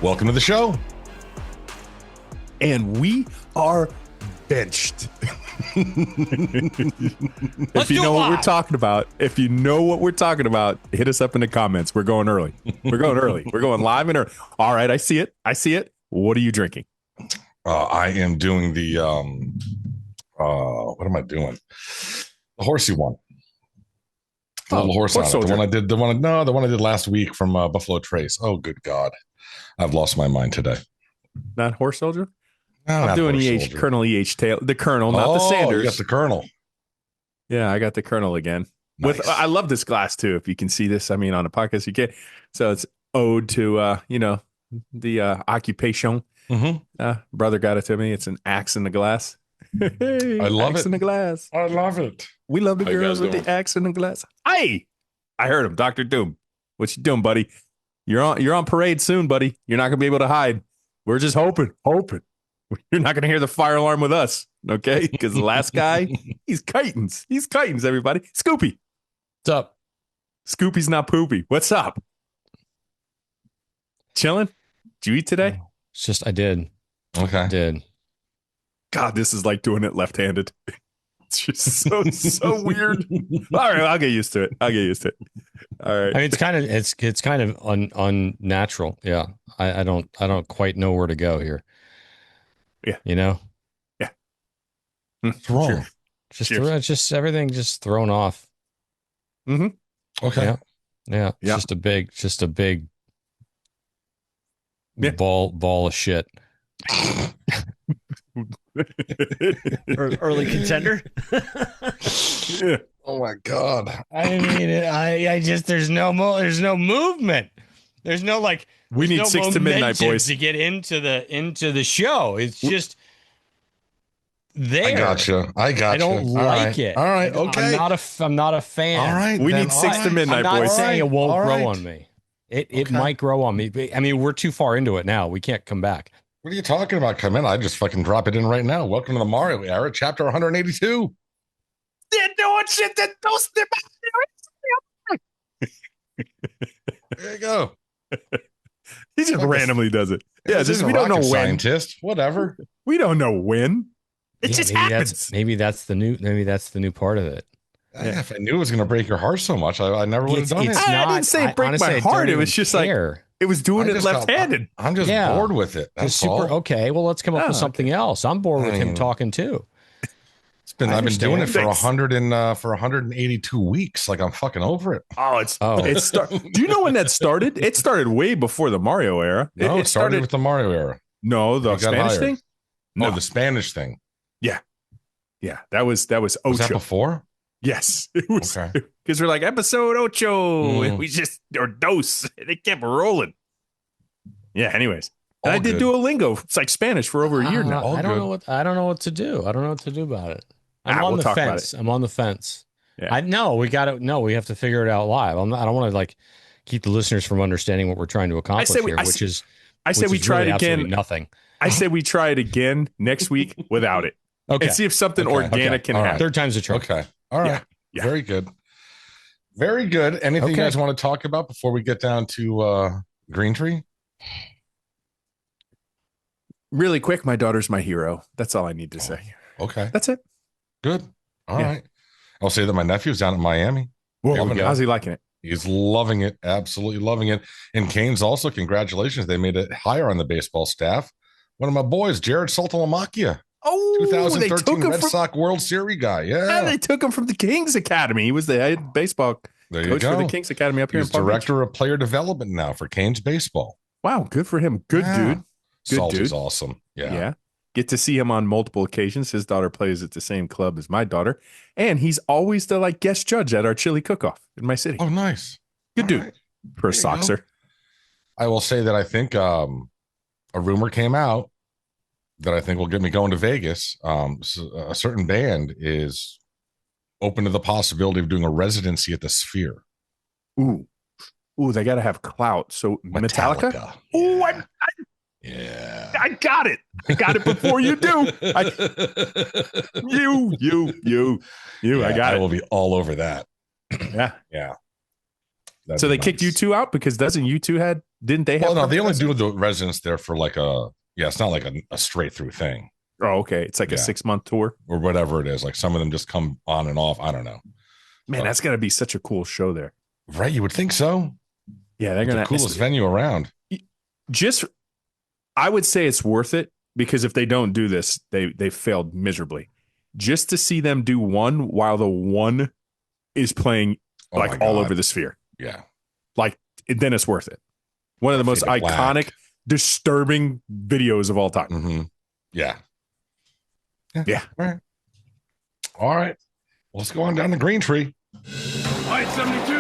Welcome to the show. And we are benched. If you know what we're talking about, hit us up in the comments. We're going early. We're going live and early. All right, I see it. What are you drinking? I am doing the what am I doing? The horsey one. The little horse on it. The one I did last week from Buffalo Trace. Oh, good God. I've lost my mind today. Not Horse Soldier? No, I'm doing EH, Colonel EH Tail. The Colonel, not the Sanders. You got the Colonel. Yeah, I got the Colonel again. Nice. I love this glass too. If you can see this, I mean, on a podcast, you can. So it's ode to, the occupation. Mm-hmm. Brother got it to me. It's an axe in the glass. Hey, I love axe it. in the glass. I love it. We love the How you girls guys with doing? the axe in the glass. Hey, I heard him, Dr. Doom. What you doing, buddy? You're on parade soon, buddy. You're not gonna be able to hide. We're just hoping. You're not gonna hear the fire alarm with us, okay? Because the last guy, he's kitings. He's kitings, everybody. Scoopy. What's up? Scoopy's not poopy. What's up? Chilling? Did you eat today? It's just I did. Okay. I did. God, this is like doing it left-handed. It's just so weird. All right, I'll get used to it. All right. I mean, it's kind of unnatural. Yeah. I don't quite know where to go here. Yeah. You know? Yeah. What's wrong? Cheers. Just everything just thrown off. Mm-hmm. Okay. Yeah. Yeah. Just a big Yeah. ball of shit. Early contender. Yeah. Oh my God. I mean, I just there's no movement. There's no like. We need no 6 to midnight, momentum boys. to get into the show. It's just there. I gotcha. I don't like it. All right. Okay. I'm not a fan. All right. We then. need 6 to midnight, I'm not boys. saying it won't All grow right. on me. It Okay. might grow on me. I mean, we're too far into it now. We can't come back. What are you talking about? Come in. I just fucking drop it in right now. Welcome to the Mario era, chapter 182. They're doing shit that those. There you go. He just Like a- randomly does it. Yeah, This just is we a don't know rocket when. scientist. Whatever. We don't know when. It Yeah, just maybe happens. Maybe that's the new part of it. Yeah, if I knew it was going to break your heart so much, I never would have done it. I didn't say it break honestly, my I heart. don't It was even just like care. it was doing I it just got- left-handed. I'm just Yeah. bored with it. That's It's super all. okay. Well, let's come up Oh, with something else. I'm bored with him Mm. talking too. I've been understand. doing it for Thanks. 182 weeks. Like I'm fucking over it. Oh, do you know when that started? It started way before the Mario era. No, it started with the Mario era. no, the It got Spanish higher. thing. No, Oh, the Spanish thing. yeah, that was Was that Ocho. before? Yes, it was Okay. because we're like episode Ocho, Mm. and we just or Dos. And it kept rolling. Yeah. Anyways, and All I did good. Duolingo. It's like Spanish for over a year now. All I don't good. know what to do. I don't know what to do about it. I'm on We'll the talk about fence. I'm on the fence. Yeah. We have to figure it out live. I don't want to like keep the listeners from understanding what we're trying to accomplish here, which is I say we try it again. Nothing. I say we try it again next week without it. Okay. And see if something Okay. organic can All right. happen. Third time's a charm. Okay. All right. Yeah. Very good. Very good. Anything you Okay. guys want to talk about before we get down to Greentree? Really quick, my daughter's my hero. That's all I need to say. Okay. That's it. Good. All Yeah. right. I'll say that my nephew's down at Miami. Whoa, we go. how's he liking it? He's loving it. Absolutely loving it. And Canes also, congratulations. They made it higher on the baseball staff. One of my boys, Jared Saltalamacchia, Oh, they 2013 took him Red from, Sox World Series guy. yeah, Yeah. they took him from the Kings Academy. He was the head baseball There you coach go. for the Kings Academy up here He's in Palm Beach. director of player development now for Canes baseball. Wow, good for him. Good Yeah. dude. Good Salty's dude. awesome. Yeah. Yeah. Get to see him on multiple occasions. His daughter plays at the same club as my daughter. And he's always the like guest judge at our chili cook-off in my city. Oh, nice. Good All dude. right. For a There you go. Soxer. I will say that I think a rumor came out that I think will get me going to Vegas. A certain band is open to the possibility of doing a residency at the Sphere. Ooh, they got to have clout. So Metallica? Ooh, Yeah. I got it. I got it before you do. I got I it. will be all over that. Yeah. Yeah. So they kicked U2 out because didn't they have? Well, no, they only do the residence there for like it's not like a straight through thing. Oh, okay. It's like a 6-month tour or whatever it is. Like some of them just come on and off. I don't know. Man, that's got to be such a cool show there. Right. You would think so. Yeah. They're going to the coolest venue around. I would say it's worth it because if they don't do this, they failed miserably. Just to see them do one while the one is playing all over the sphere. Yeah. Like then it's worth it. One of the most iconic, disturbing videos of all time. Mm-hmm. Yeah. Yeah. All right. Well, let's go on down to Greentree. Light 72.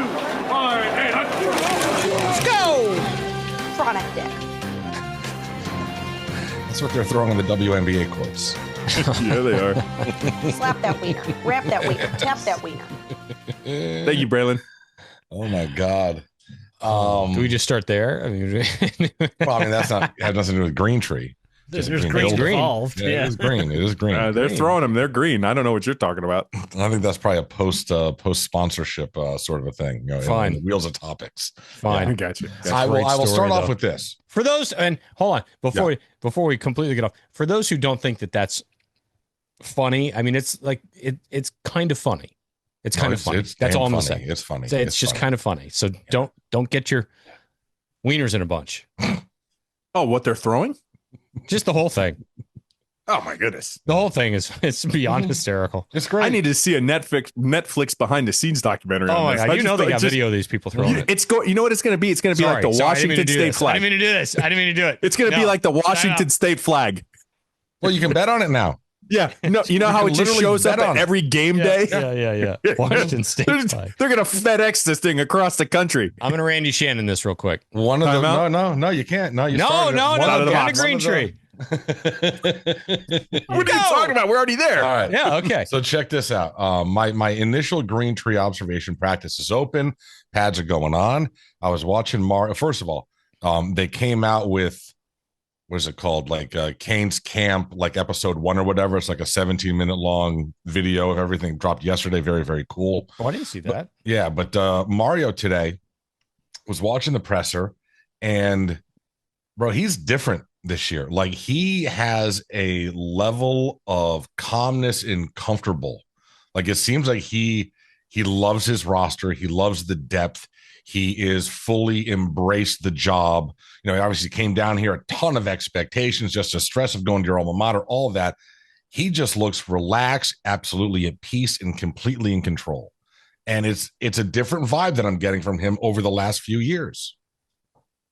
All right. Hey, let's go. Chronic dick. That's what they're throwing on the WNBA courts. Yeah, they are. Slap that wiener. Wrap that wiener. Tap that wiener. Thank you, Braylon. Oh, my God. Do we just start there? I mean, that's not had nothing to do with Greentree. There's green involved. Yeah, it is green. It is green. They're throwing them. They're green. I don't know what you're talking about. I think that's probably a post sponsorship sort of a thing. Fine. In the wheels of topics. Fine. Yeah, gotcha. I will start off with this. For those, and hold on before we completely get off. For those who don't think that that's funny, I mean, it's like it's kind of funny. It's kind of funny. That's all I'm gonna say. It's funny. It's just kind of funny. So don't get your wieners in a bunch. Oh, what they're throwing? Just the whole thing. Oh my goodness. The whole thing it's beyond hysterical. It's great. I need to see a Netflix behind the scenes documentary. Oh my God. You know they got video of these people throwing it. You know what it's going to be? It's going to be like the Washington State flag. I didn't mean to do this. I didn't mean to do it. It's going to be like the Washington State flag. Well, you can bet on it now. Yeah. No, you know how it just shows up at every game day? Yeah. Washington State flag. They're going to FedEx this thing across the country. I'm going to Randy Shannon this real quick. One of them. No, you can't. No, down to Greentree. What are you talking about? We're already there. All right. Yeah. Okay. So check this out. My initial Greentree observation practice is open. Pads are going on. I was watching First of all, they came out with, what is it called? Like Kane's Camp, like episode 1 or whatever. It's like a 17-minute long video of everything dropped yesterday. Very, very cool. Oh, I didn't see that. But Mario today was watching the presser, and bro, he's different this year. Like he has a level of calmness and comfortable. Like it seems like he loves his roster. He loves the depth. He is fully embraced the job. He obviously came down here, a ton of expectations, just the stress of going to your alma mater, all of that. He just looks relaxed, absolutely at peace and completely in control. And it's a different vibe that I'm getting from him over the last few years.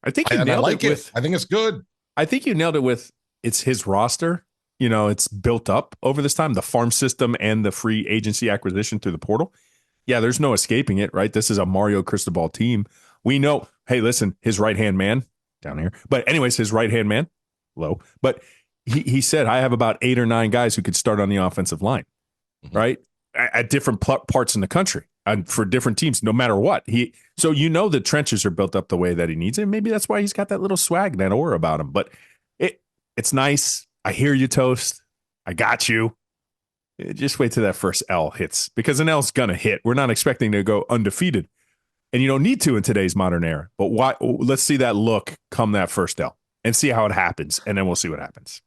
I think you nailed it with, I think it's good. I think you nailed it with it's his roster. It's built up over this time, the farm system and the free agency acquisition through the portal. Yeah, there's no escaping it, right? This is a Mario Cristobal team. We know, hey, listen, his right-hand man down here. But anyways, his right-hand man, low. But he said, I have about 8 or 9 guys who could start on the offensive line, right? At different parts in the country and for different teams, no matter what. So the trenches are built up the way that he needs it. And maybe that's why he's got that little swag, that aura about him. But it's nice. I hear you, Toast. I got you. Just wait till that first L hits, because an L's going to hit. We're not expecting to go undefeated, and you don't need to in today's modern era. But why? Let's see that look come that first L and see how it happens, and then we'll see what happens.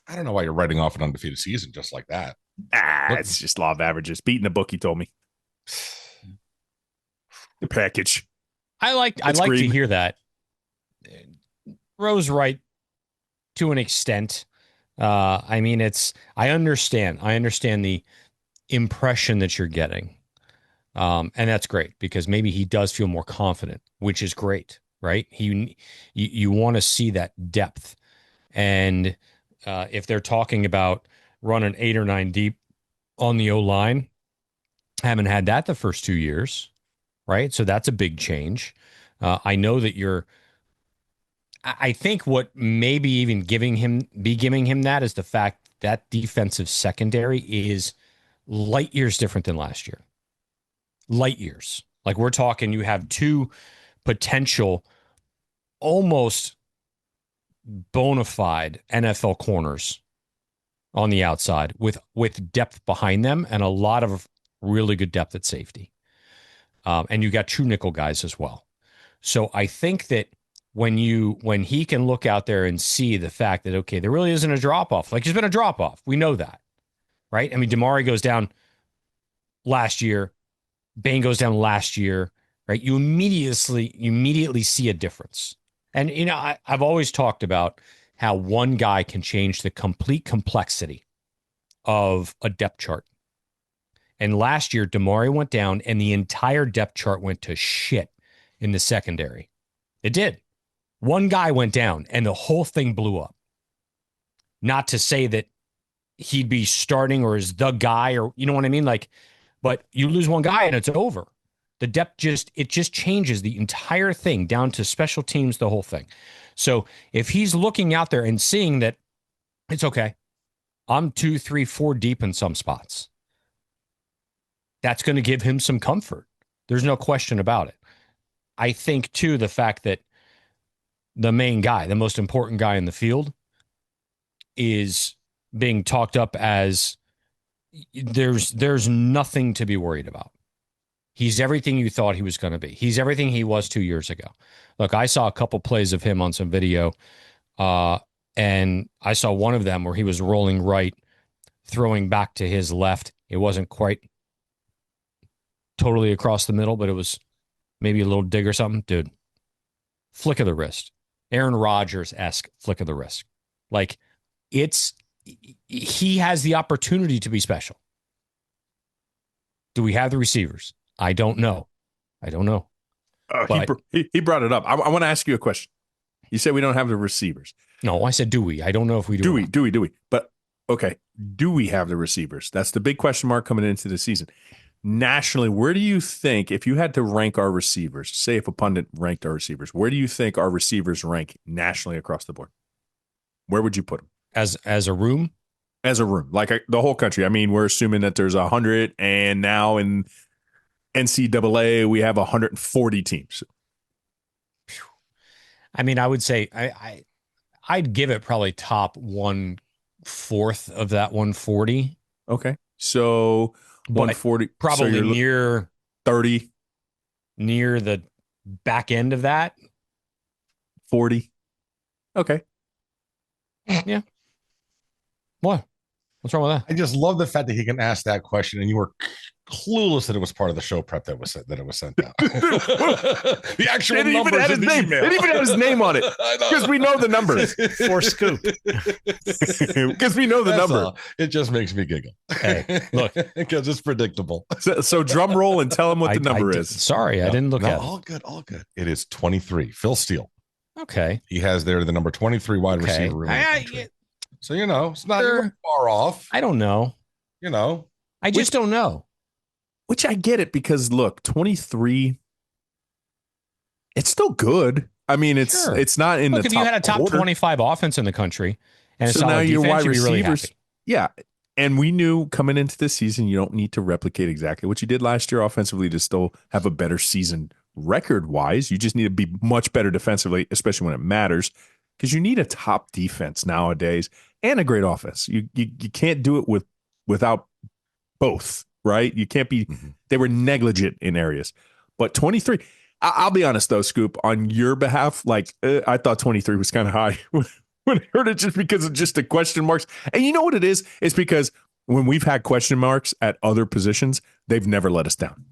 I don't know why you're writing off an undefeated season just like that. It's just law of averages. Beating the book, he told me. The package. I like to hear that. Rose right to an extent. I mean, I understand the impression that you're getting. And that's great, because maybe he does feel more confident, which is great, right? You want to see that depth. And if they're talking about running 8 or 9 deep on the O-line, haven't had that the first 2 years, right? So that's a big change. I know that I think what maybe even giving him that is the fact that defensive secondary is light years different than last year. Light years. Like we're talking, you have 2 potential almost bona fide NFL corners on the outside with depth behind them and a lot of really good depth at safety. And you got true nickel guys as well. So I think that when he can look out there and see the fact that, okay, there really isn't a drop off. Like, there's been a drop off. We know that, right? I mean, Damari goes down last year. Bane goes down last year, right? You immediately see a difference. And, I've always talked about how one guy can change the complete complexity of a depth chart. And last year, Damari went down and the entire depth chart went to shit in the secondary. It did. One guy went down and the whole thing blew up. Not to say that he'd be starting or is the guy, or you know what I mean? Like, but you lose one guy and it's over. The depth just changes the entire thing down to special teams, the whole thing. So if he's looking out there and seeing that it's okay, I'm 2, 3, 4 deep in some spots, that's going to give him some comfort. There's no question about it. I think, too, the fact that the main guy, the most important guy in the field, is being talked up as there's nothing to be worried about. He's everything you thought he was going to be. He's everything he was 2 years ago. Look, I saw a couple plays of him on some video, and I saw one of them where he was rolling right, throwing back to his left. It wasn't quite totally across the middle, but it was maybe a little dig or something. Dude, flick of the wrist. Aaron Rodgers-esque flick of the wrist. Like, he has the opportunity to be special. Do we have the receivers? I don't know. He brought it up. I want to ask you a question. You said we don't have the receivers. No, I said, do we? I don't know if we do. Do we? But, okay, do we have the receivers? That's the big question mark coming into the season. Nationally, where do you think, if you had to rank our receivers, say if a pundit ranked our receivers, where do you think our receivers rank nationally across the board? Where would you put them? As a room? As a room, like the whole country. I mean, we're assuming that there's 100, and now in NCAA we have 140 teams. I mean, I would say I'd give it probably top 1/4 of that 140. Okay, so 140, probably so near 30, near the back end of that. 40. Okay. Yeah. What? What's wrong with that? I just love the fact that he can ask that question, and you were clueless that it was part of the show prep that it was sent out. The actual It numbers even had his name. It even had his name on it because we know the numbers. For scoop. Because we know the That's number. all. It just makes me giggle. Hey, look, because it's predictable. So drum roll and tell him what the number is. Sorry, I didn't look at it. All good. It is 23. Phil Steele. Okay. He has there the number 23 wide receiver room. So, it's not far off. I don't know. I just don't know. Which I get it because, look, 23, it's still good. I mean, it's not in the top if you had a top quarter. 25 offense in the country and a So solid now your defense, wide you'd be really receivers, happy. yeah. And we knew coming into this season, you don't need to replicate exactly what you did last year offensively to still have a better season record-wise. You just need to be much better defensively, especially when it matters, because you need a top defense nowadays and a great offense. You can't do it without both, right? You can't be they were negligent in areas. But 23, I'll be honest though, Scoop, on your behalf, like I thought 23 was kind of high when I heard it, just because of just the question marks. And you know what it is? It's because when we've had question marks at other positions, they've never let us down.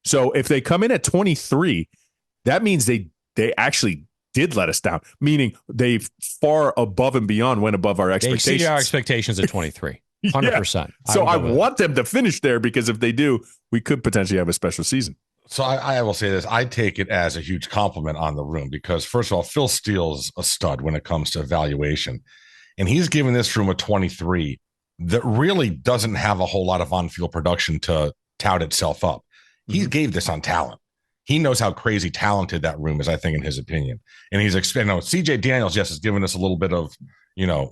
So if they come in at 23, that means they actually did let us down, meaning they far above and beyond went above our expectations. They exceeded our expectations at 23. 100%. Yeah. So I want them to finish there, because if they do, we could potentially have a special season. So I will say this. I take it as a huge compliment on the room because, first of all, Phil Steele's a stud when it comes to evaluation. And he's given this room a 23 that really doesn't have a whole lot of on-field production to tout itself up. He gave this on talent. He knows how crazy talented that room is, I think, in his opinion. And he's expanding. CJ Daniels, yes, has given us a little bit of,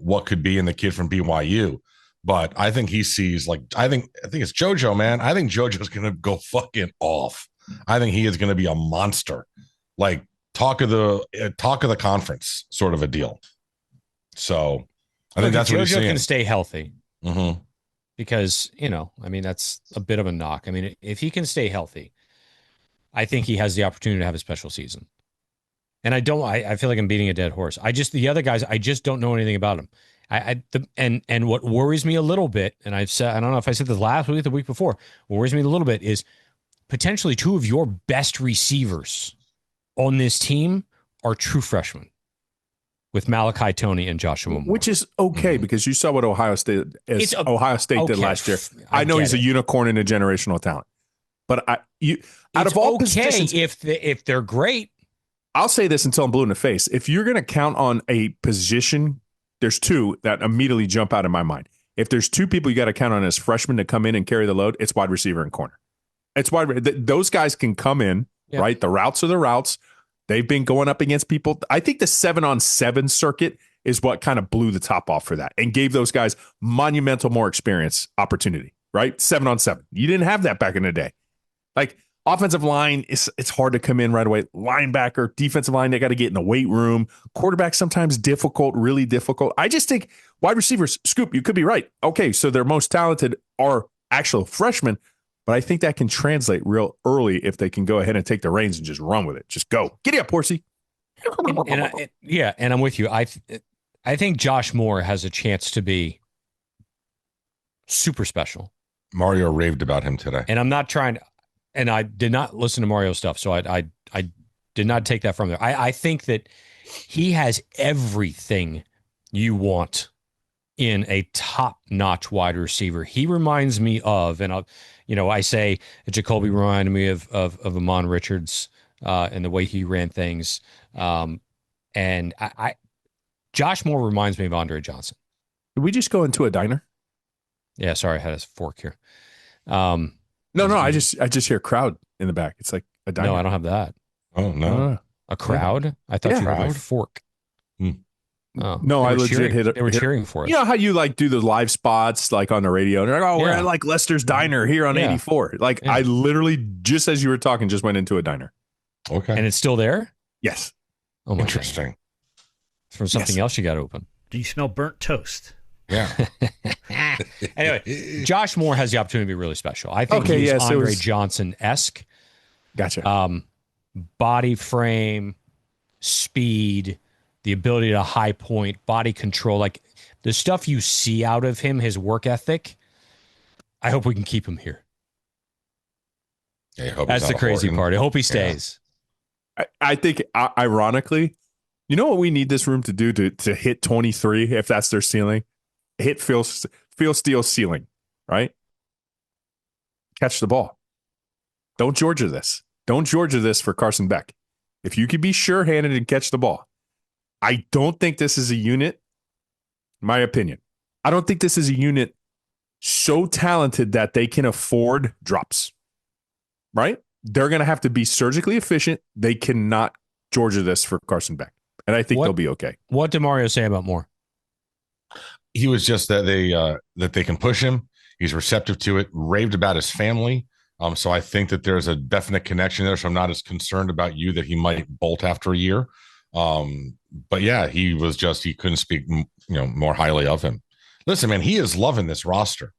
what could be in the kid from BYU. But I think he sees, I think it's JoJo, man. I think JoJo's going to go fucking off. I think he is going to be a monster, like talk of the conference sort of a deal. So I think that's what he's saying. JoJo can stay healthy Mm-hmm. because, that's a bit of a knock. I mean, if he can stay healthy, I think he has the opportunity to have a special season. And I feel like I'm beating a dead horse. The other guys, I just don't know anything about them. And what worries me a little bit, and I've said, I don't know if I said this last week or the week before, what worries me a little bit is potentially two of your best receivers on this team are true freshmen with Malachi Toney and Joshua Moore. Which is okay because you saw what Ohio State did last year. I know he's a unicorn and a generational talent. But out of all positions, if they're great, I'll say this until I'm blue in the face. If you're going to count on a position, there's two that immediately jump out in my mind. If there's two people you got to count on as freshmen to come in and carry the load, it's wide receiver and corner. It's those guys can come in, right? The routes are the routes. They've been going up against people. I think the 7-on-7 circuit is what kind of blew the top off for that and gave those guys monumental more experience opportunity, right? 7-on-7. You didn't have that back in the day. Like offensive line, it's hard to come in right away. Linebacker, defensive line, they got to get in the weight room. Quarterback, sometimes difficult, really difficult. I just think wide receivers, Scoop, you could be right. Okay, so their most talented are actual freshmen, but I think that can translate real early if they can go ahead and take the reins and just run with it. Just go. Giddy up, horsey. And I'm with you. I think Josh Moore has a chance to be super special. Mario raved about him today. And I'm not trying to, and I did not listen to Mario stuff, so I did not take that from there. I think that he has everything you want in a top-notch wide receiver. He reminds me of, and I say Jacoby reminded me of Amon Richards and the way he ran things. And Josh Moore reminds me of Andre Johnson. Did we just go into a diner? Yeah, sorry, I had a fork here. No, I just hear crowd in the back. It's like a diner. No, I don't have that. Oh, no. A crowd? I thought you had a fork. Oh, no, I legit hit it. They were cheering for us. You know how you like do the live spots like on the radio? And they're like, we're at like Lester's Diner here on 84. Like I literally, just as you were talking, just went into a diner. Okay. And it's still there? Yes. Oh, my interesting. God. It's from something else you got to open. Do you smell burnt toast? Yeah. Anyway, Josh Moore has the opportunity to be really special. I think he's Andre Johnson-esque. Gotcha. Body frame, speed, the ability to high point, body control, like the stuff you see out of him, his work ethic. I hope we can keep him here. Yeah, that's the crazy part. I hope he stays. Yeah. I think, ironically, you know what we need this room to do to hit 23, if that's their ceiling? Hit Phil Steele's ceiling, right? Catch the ball. Don't Georgia this. Don't Georgia this for Carson Beck. If you could be sure-handed and catch the ball. I don't think this is a unit, my opinion. I don't think this is a unit so talented that they can afford drops, right? They're going to have to be surgically efficient. They cannot Georgia this for Carson Beck. And I think they'll be okay. What did Mario say about Moore? He was just that they can push him. He's receptive to it, raved about his family. So I think that there's a definite connection there. So I'm not as concerned about you that he might bolt after a year. But yeah, he couldn't speak, more highly of him. Listen, man, he is loving this roster.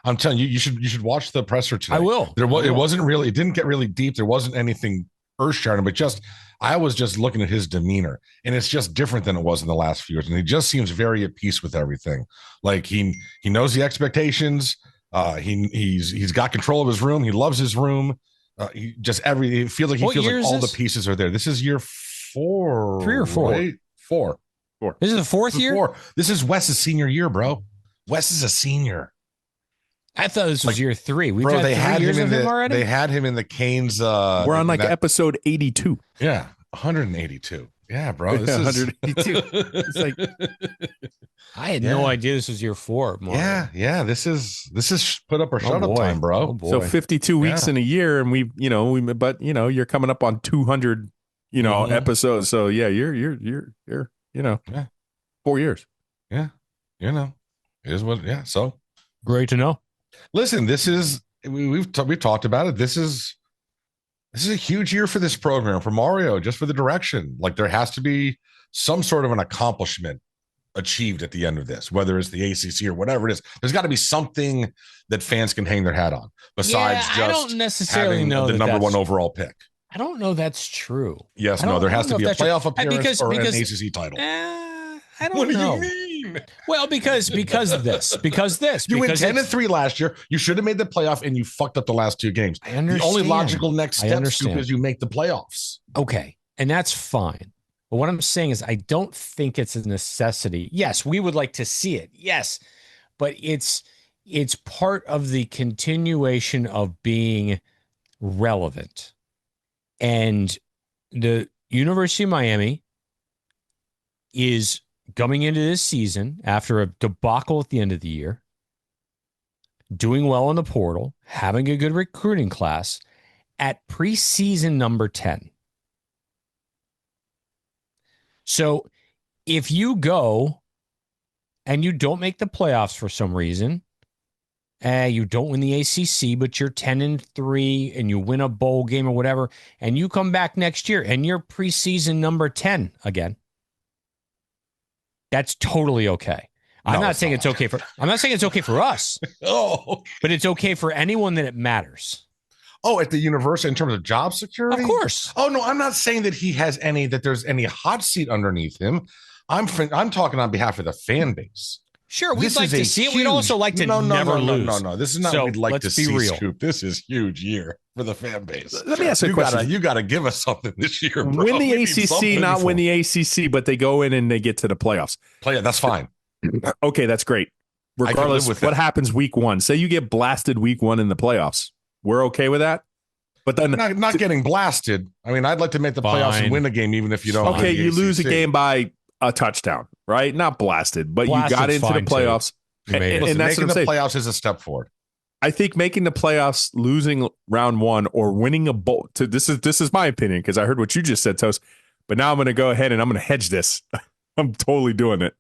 I'm telling you, you should watch the presser tonight. I will. It didn't get really deep. There wasn't anything earth shattering, but I was just looking at his demeanor, and it's just different than it was in the last few years. And he just seems very at peace with everything. Like he knows the expectations. He's got control of his room. He loves his room. It feels like all the pieces are there. This is year 4, 3 or 4, right? 4. This is the fourth year. 4. This is Wes's senior year, bro. Wes is a senior. I thought this was year 3. We've they had 3 years of him already. They had him in the Canes. We're on episode 82. Yeah, 182. Yeah, bro. This is 182. It's like I had no idea this was year 4. Mario. Yeah. This is put up or shut up time, bro. So 52 weeks in a year, and you're coming up on 200, episodes. So yeah, you're 4 years. Yeah, it is what. Yeah, so great to know. Listen, we've talked about it. This is a huge year for this program, for Mario, just for the direction. Like there has to be some sort of an accomplishment achieved at the end of this, whether it's the ACC or whatever it is. There's got to be something that fans can hang their hat on besides I just don't necessarily having know the that number that's- one overall pick. I don't know that's true. Yes, I no, don't- there I has don't to know be a if that's playoff true. appearance or Because- an ACC title. I don't What do know. you mean? Well, because this. You went because 10-3 last year. You should have made the playoff, and you fucked up the last two games. I understand. The only logical next I step, understand. Scoop, is you make the playoffs. Okay, and that's fine. But what I'm saying is I don't think it's a necessity. Yes, we would like to see it. Yes, but it's part of the continuation of being relevant. And the University of Miami is coming into this season after a debacle at the end of the year, doing well in the portal, having a good recruiting class at preseason number 10. So if you go and you don't make the playoffs for some reason, you don't win the ACC, but you're 10-3 and you win a bowl game or whatever, and you come back next year and you're preseason number 10 again, that's totally okay. I'm not saying it's okay for us. Oh, but it's okay for anyone that it matters. Oh, at the university in terms of job security? Of course. Oh, no, I'm not saying that there's any hot seat underneath him. I'm talking on behalf of the fan base. Sure, we'd like to see it. We'd also like to never lose. No. This is not so what we'd like let's to be see, real. Scoop. This is huge year for the fan base. Let me ask you a question. You got to give us something this year, bro. Win the We need ACC, something not for- win the ACC, but they go in and they get to the playoffs. That's fine. Okay, that's great. can live Regardless, with what that. happens week one? Say you get blasted week one in the playoffs. We're okay with that? But then Not getting blasted. I mean, I'd like to make the playoffs and Fine. win a game, even if you don't. okay, win the you lose a ACC. game by a touchdown, right? Not blasted, but you got Blasted's into the fine, too. playoffs. You made it. Listen, And that's making what I'm the saying. playoffs is a step forward. I think making the playoffs, losing round one, or winning a bowl. This is my opinion because I heard what you just said, Toast. But now I'm going to go ahead and I'm going to hedge this. I'm totally doing it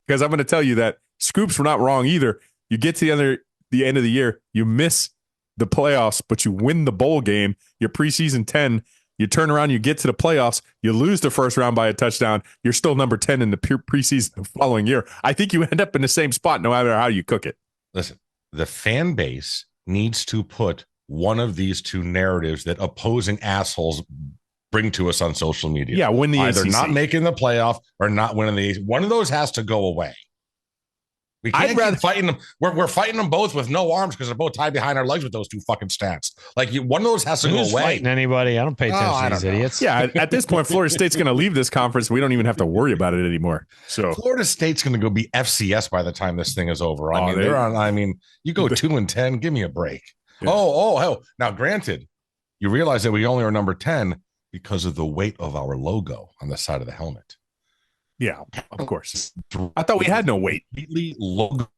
because I'm going to tell you that Scoops were not wrong either. You get to the end of the year, you miss the playoffs, but you win the bowl game. You're preseason 10. You turn around, you get to the playoffs, you lose the first round by a touchdown. You're still number 10 in the preseason the following year. I think you end up in the same spot no matter how you cook it. Listen, the fan base needs to put one of these two narratives that opposing assholes bring to us on social media. Yeah, win the Either ACC. not making the playoff or not winning the ACC. One of those has to go away. We can't keep fighting them. We're fighting them both with no arms because they're both tied behind our legs with those two fucking stats. Like one of those has to Who's go away. fighting anybody? I don't pay attention I to these don't know. idiots. Yeah, at this point, Florida State's going to leave this conference. We don't even have to worry about it anymore. So Florida State's going to go be FCS by the time this thing is over. I mean, they're on. I mean, you go 2-10. Give me a break. Yeah. Oh. Now, granted, you realize that we only are number 10 because of the weight of our logo on the side of the helmet. yeah, of course. I thought we had no weight. Completely logo.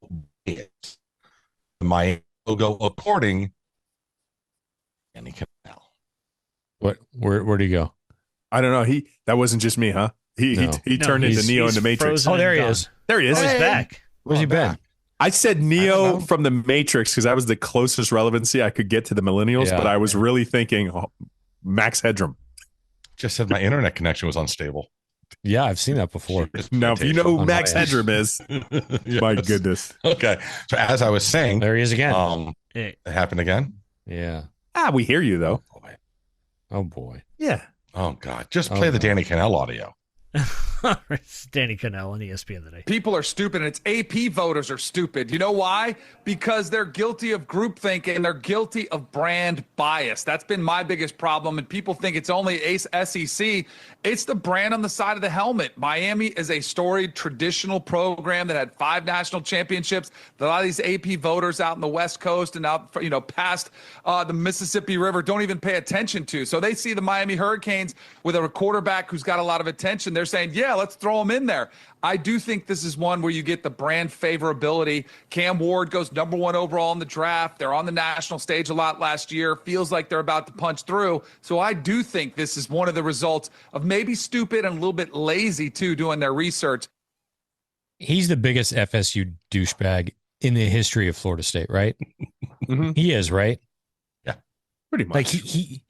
My logo, according Danny Canal. What? Where'd he go? I don't know. That wasn't just me, huh? He No. turned into Neo in the Matrix. frozen Oh, there he and is. gone. There he is. Oh, he's Hey. back. Where's he been? I said I don't Neo know. from the Matrix because that was the closest relevancy I could get to the millennials, Yeah. but I was really thinking Max Headroom. Just said my internet connection was unstable. Yeah, I've seen that before. Now, if you know who On Max my end. Headroom is, Yes. my goodness. Okay. So as I was saying, There he is again. Hey, it happened again. Yeah. We hear you, though. Boy. Oh boy. Yeah. Oh God. Just play the God. Danny Canal audio. it's Danny Cannell on ESPN today. People are stupid, and it's AP voters are stupid. You know why? Because they're guilty of groupthink and they're guilty of brand bias. That's been my biggest problem. And people think it's only SEC. It's the brand on the side of the helmet. Miami is a storied, traditional program that had 5 national championships. That a lot of these AP voters out in the West Coast and out, past the Mississippi River don't even pay attention to. So they see the Miami Hurricanes with a quarterback who's got a lot of attention. They're saying, yeah, let's throw him in there. I do think this is one where you get the brand favorability. Cam Ward goes number 1 overall in the draft. They're on the national stage a lot last year. Feels like they're about to punch through. So I do think this is one of the results of maybe stupid and a little bit lazy, too, doing their research. He's the biggest FSU douchebag in the history of Florida State, right? Mhm. He is, right? Pretty much. Like he's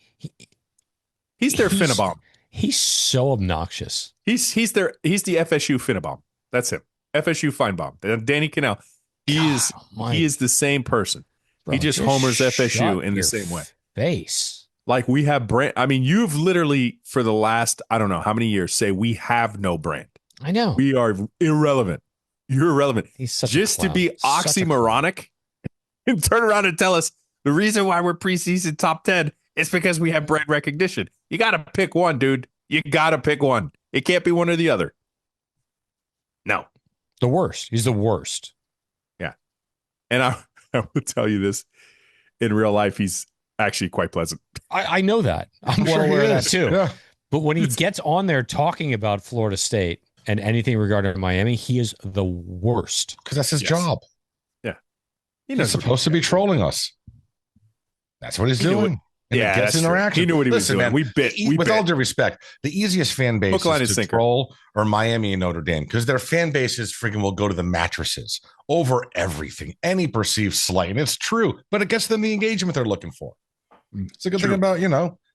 their he's- Finnebomb. He's so obnoxious. He's the FSU Finnebomb. That's him. FSU Feinbaum, Danny Cannell. He is the same person. Bro, he just homers FSU shut in the your same way. Face. Like we have brand. I mean, you've literally for the last I don't know how many years say we have no brand. I know. We are irrelevant. You're irrelevant. He's such just a to clown. be oxymoronic and turn around and tell us the reason why we're preseason top 10 is because we have brand recognition. You got to pick one, dude. You got to pick one. It can't be one or the other. No. The worst. He's the worst. Yeah. And I will tell you this. In real life, he's actually quite pleasant. I know that. I'm well sure he aware of that is. too. Yeah. But when he gets on there talking about Florida State and anything regarding Miami, he is the worst. Because that's his Yes. job. Yeah. He's supposed to be trolling us. That's what he's He knew doing. And Yeah, it gets that's true. interaction. He knew what he was Listen, doing. man, We bit. with all due respect, the easiest fan base Hook, line, is and to sinker. troll or Miami and Notre Dame because their fan bases freaking will go to the mattresses over everything, any perceived slight. And it's true, but it gets them the engagement they're looking for. It's a good thing about,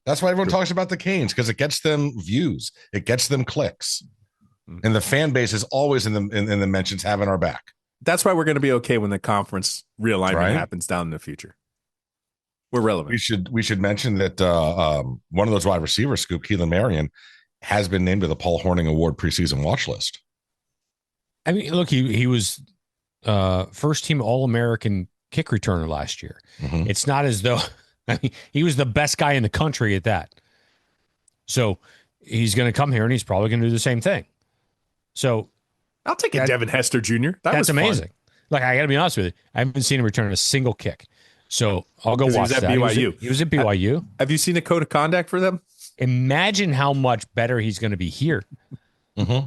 that's why everyone talks about the Canes because it gets them views, it gets them clicks. And the fan base is always in the mentions having our back. That's why we're going to be okay when the conference realignment Right. happens down in the future. We're relevant. We should mention that one of those wide receivers, Scoop Keelan Marion, has been named to the Paul Hornung Award preseason watch list. I mean, look, he was first team All-American kick returner last year. Mhm. It's not as though he was the best guy in the country at that. So he's going to come here and he's probably going to do the same thing. So I'll take a Devin Hester Jr. that's was fun. amazing. Like, I got to be honest with you. I haven't seen him return a single kick. So I'll go 'Cause he watch was at that. BYU. He was at BYU. Have you seen the code of conduct for them? Imagine how much better he's going to be here. Mm-hmm.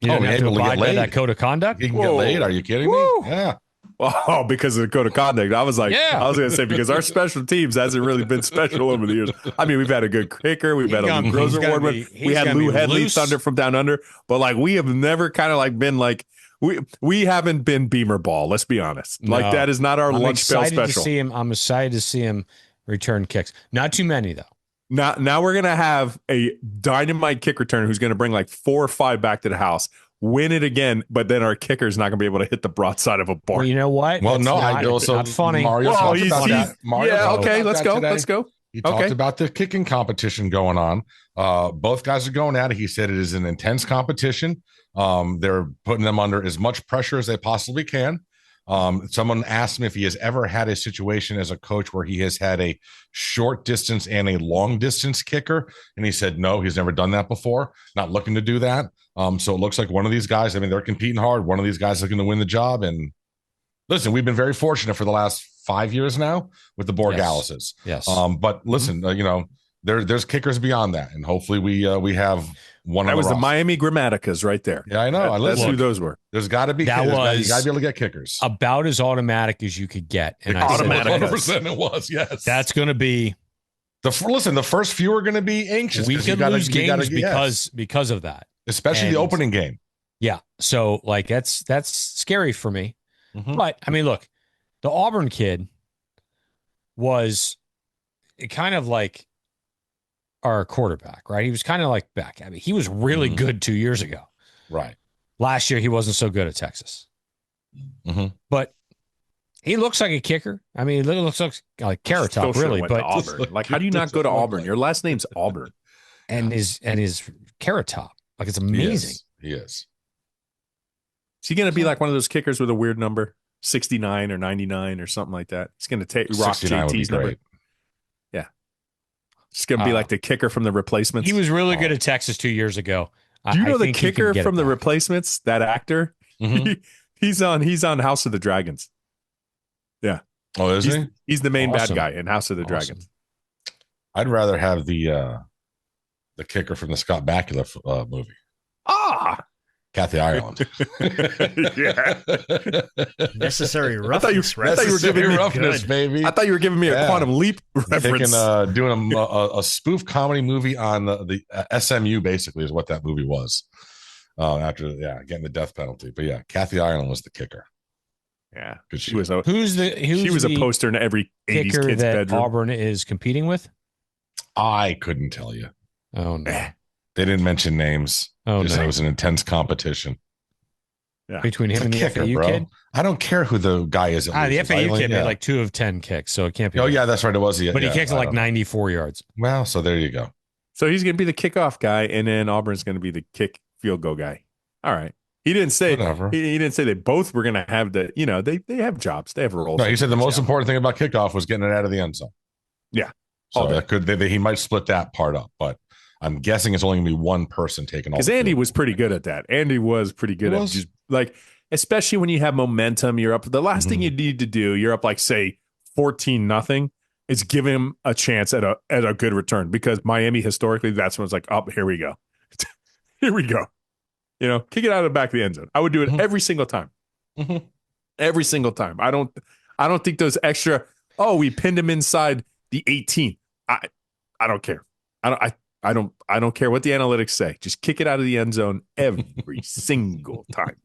You don't have to able to get abide by laid. that code of conduct. He can get laid. Are you kidding me? Yeah. Oh, because of the code of conduct. I was like, Yeah. I was going to say, because our special teams hasn't really been special over the years. I mean, we've had a good kicker. We've had a gonna- Lou Groza he's gonna award. be- We he's had gonna Lou be Headley, loose. Thunder from Down Under. But like, we have never kind of like been like, we haven't been Beamer Ball. Let's be honest. Like, No. that is not our I'm lunch pail excited to special. see him. I'm excited to see him return kicks. Not too many though. Now we're going to have a dynamite kick returner who's going to bring like 4 or 5 back to the house, win it again, but then our kicker's not going to be able to hit the broadside of a bar. Well, you know what? Well, It's no, not, I also not funny. Mario Well, talked he's- about he's- that. Mario yeah, talked okay, about let's that go. today. Let's go. He talked Okay. about the kicking competition going on. Both guys are going at it. He said it is an intense competition. They're putting them under as much pressure as they possibly can. Someone asked me if he has ever had a situation as a coach where he has had a short distance and a long distance kicker. And he said, no, he's never done that before. Not looking to do that. So it looks like one of these guys, I mean, they're competing hard. One of these guys is going to win the job. And listen, we've been very fortunate for the last 5 years now with the Borgalises. Yes. But listen, there's kickers beyond that. And hopefully we have one That on was the roster. Miami Grammaticas right there. Yeah, I know. That's who Look, those were. there's got to be That you got was- to be able to get kickers. About as automatic as you could get. And I said, Automatic. 100% it was, yes. that's going to be. Listen, the first few are going to be anxious. We 'cause you could gotta- lose you gotta- games because of that. especially the and- opening game. Yeah. So like that's scary for me. Mhm. But I mean, look, the Auburn kid was kind of like our quarterback, right? He was kind of like Beck. I mean, he was really Mhm. good 2 years ago. Right. Last year, he wasn't so good at Texas, Mhm. but he looks like a kicker. I mean, he looks like Carrot Still Top, should've really. went to But Auburn. Like, how do you not go to Auburn? Your last name's Auburn. and his Carrot Top, like it's amazing. He is. Is he going to be like one of those kickers with a weird number, 69 or 99 or something like that? He's going to take rock 69 would be JT's number. great. It's going to be like the kicker from the Replacements. He was really good at Texas 2 years ago. Do you know I the think he can kicker get it from the back. Replacements? That actor. Mhm. He's on House of the Dragons. Oh, is He's, he? he's the main Awesome. bad guy in House of the Awesome. Dragons. I'd rather have the kicker from the Scott Bakula movie, Ah, Kathy Ireland. yeah. Necessary I thought you roughness. I thought you were giving me roughness, Good. baby. I thought you were giving me a Yeah. Quantum Leap reference. Taking doing a spoof comedy movie on the SMU, basically, is what that movie was. After getting the death penalty, but yeah, Kathy Ireland was the kicker. Yeah, Good she shit. was a Who's a the poster in every 80s kicker kid's that bedroom. Auburn is competing with? I couldn't tell you. Oh no! They didn't mention names. Oh Just no! It was an intense competition. Yeah. between him and the kicker, FAU bro. kid. I don't care who the guy is. The FAU kid made like 2 of 10 kicks, so it can't be. Oh yeah, that's right. It was. But he kicked like 94 yards. Well, so there you go. So he's going to be the kickoff guy, and then Auburn's going to be the kick field goal guy. All right. He didn't say he didn't say they both were going to have the. They have jobs. They have roles. No, he said the most important thing about kickoff was getting it out of the end zone. Yeah. So he might split that part up, but I'm guessing it's only going to be one person taking all. Because Andy was pretty good at that. Andy was pretty good at just like, especially when you have momentum, you're up. The last thing you need to do, you're up like say 14-0, is give him a chance at a good return. Because Miami historically, that's when it's like, oh, here we go, here we go. Kick it out of the back of the end zone. I would do it every single time. Every single time. I don't think those extra. Oh, we pinned him inside the 18. I don't care. I don't care what the analytics say. Just kick it out of the end zone every single time.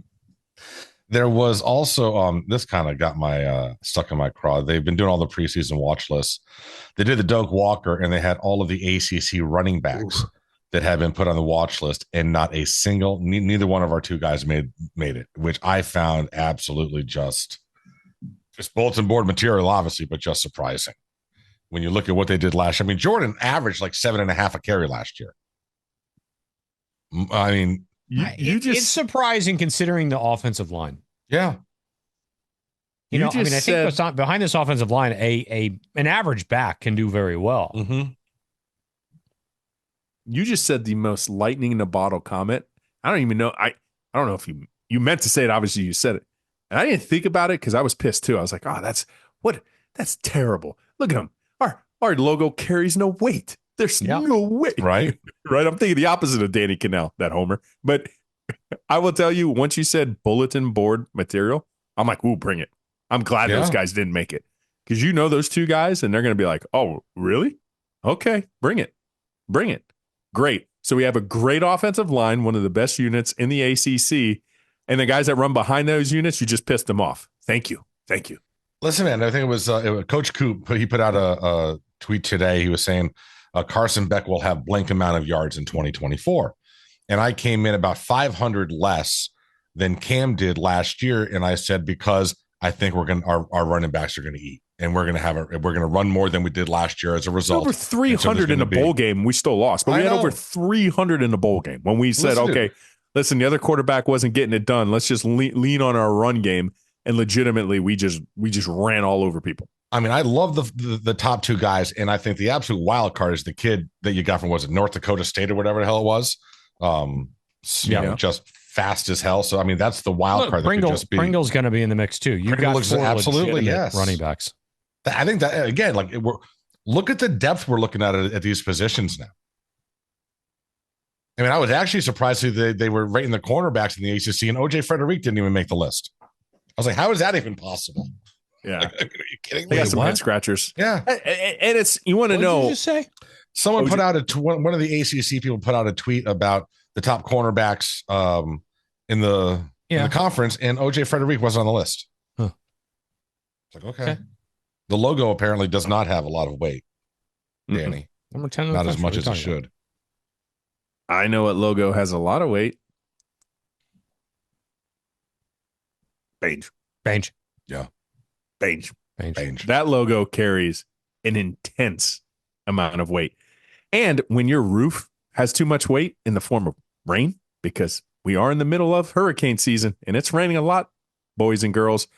There was also this kind of got my stuck in my craw. They've been doing all the preseason watch lists. They did the Doak Walker, and they had all of the ACC running backs that have been put on the watch list, and not a single, neither one of our two guys made it, which I found absolutely just bulletin board material, obviously, but just surprising when you look at what they did last year. I mean, Jordan averaged like 7.5 a carry last year. I mean, it's surprising considering the offensive line. Yeah. I think behind this offensive line, an average back can do very well. Mm-hmm. You just said the most lightning in a bottle comment. I don't even know. I don't know if you meant to say it. Obviously, you said it. And I didn't think about it because I was pissed too. I was like, oh, that's terrible. Look at him. Our logo carries no weight. There's no weight. Right. Right. I'm thinking the opposite of Danny Cannell, that homer. But I will tell you, once you said bulletin board material, I'm like, ooh, bring it. I'm glad those guys didn't make it. Because those two guys, and they're going to be like, oh, really? Okay, bring it. Bring it. Great. So we have a great offensive line, one of the best units in the ACC. And the guys that run behind those units, you just pissed them off. Thank you. Thank you. Listen, man, I think it was Coach Coop. He put out a tweet today. He was saying Carson Beck will have blank amount of yards in 2024. And I came in about 500 less than Cam did last year. And I said, because I think our running backs are going to eat. And we're going to run more than we did last year as a result. Over 300 in the bowl game, we still lost, but we had over 300 in the bowl game when we said, listen, the other quarterback wasn't getting it done. Let's just lean on our run game, and legitimately, we just ran all over people. I mean, I love the top two guys, and I think the absolute wild card is the kid that you got from North Dakota State or whatever the hell it was. Just fast as hell. So I mean, that's the wild card. Pringle's going to be in the mix too. You got absolutely running backs. I think that again, look at the depth we're looking at these positions now. I mean, I was actually surprised that they were rating the cornerbacks in the ACC, and OJ Frederick didn't even make the list. I was like, how is that even possible? Yeah, are you kidding me? They got some head scratchers. Yeah, and it's you want to know. Did you just say someone put out one of the ACC people put out a tweet about the top cornerbacks in the conference, and OJ Frederick wasn't on the list. Huh. It's like okay. The logo apparently does not have a lot of weight, Danny. Number 10, not as much as it should. I know what logo has a lot of weight. Bange. Yeah. Bange. That logo carries an intense amount of weight. And when your roof has too much weight in the form of rain, because we are in the middle of hurricane season and it's raining a lot, boys and girls,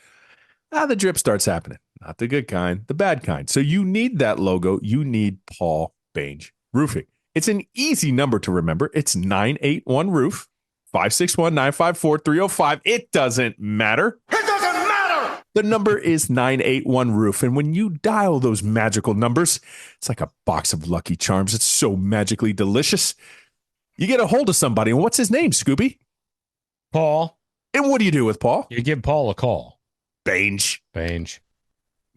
the drip starts happening. Not the good kind, the bad kind. So you need that logo. You need Paul Bange Roofing. It's an easy number to remember. It's 981 Roof, 561-954-305. It doesn't matter. It doesn't matter. The number is 981 Roof. And when you dial those magical numbers, it's like a box of Lucky Charms. It's so magically delicious. You get a hold of somebody. And what's his name, Scooby? Paul. And what do you do with Paul? You give Paul a call. Bange.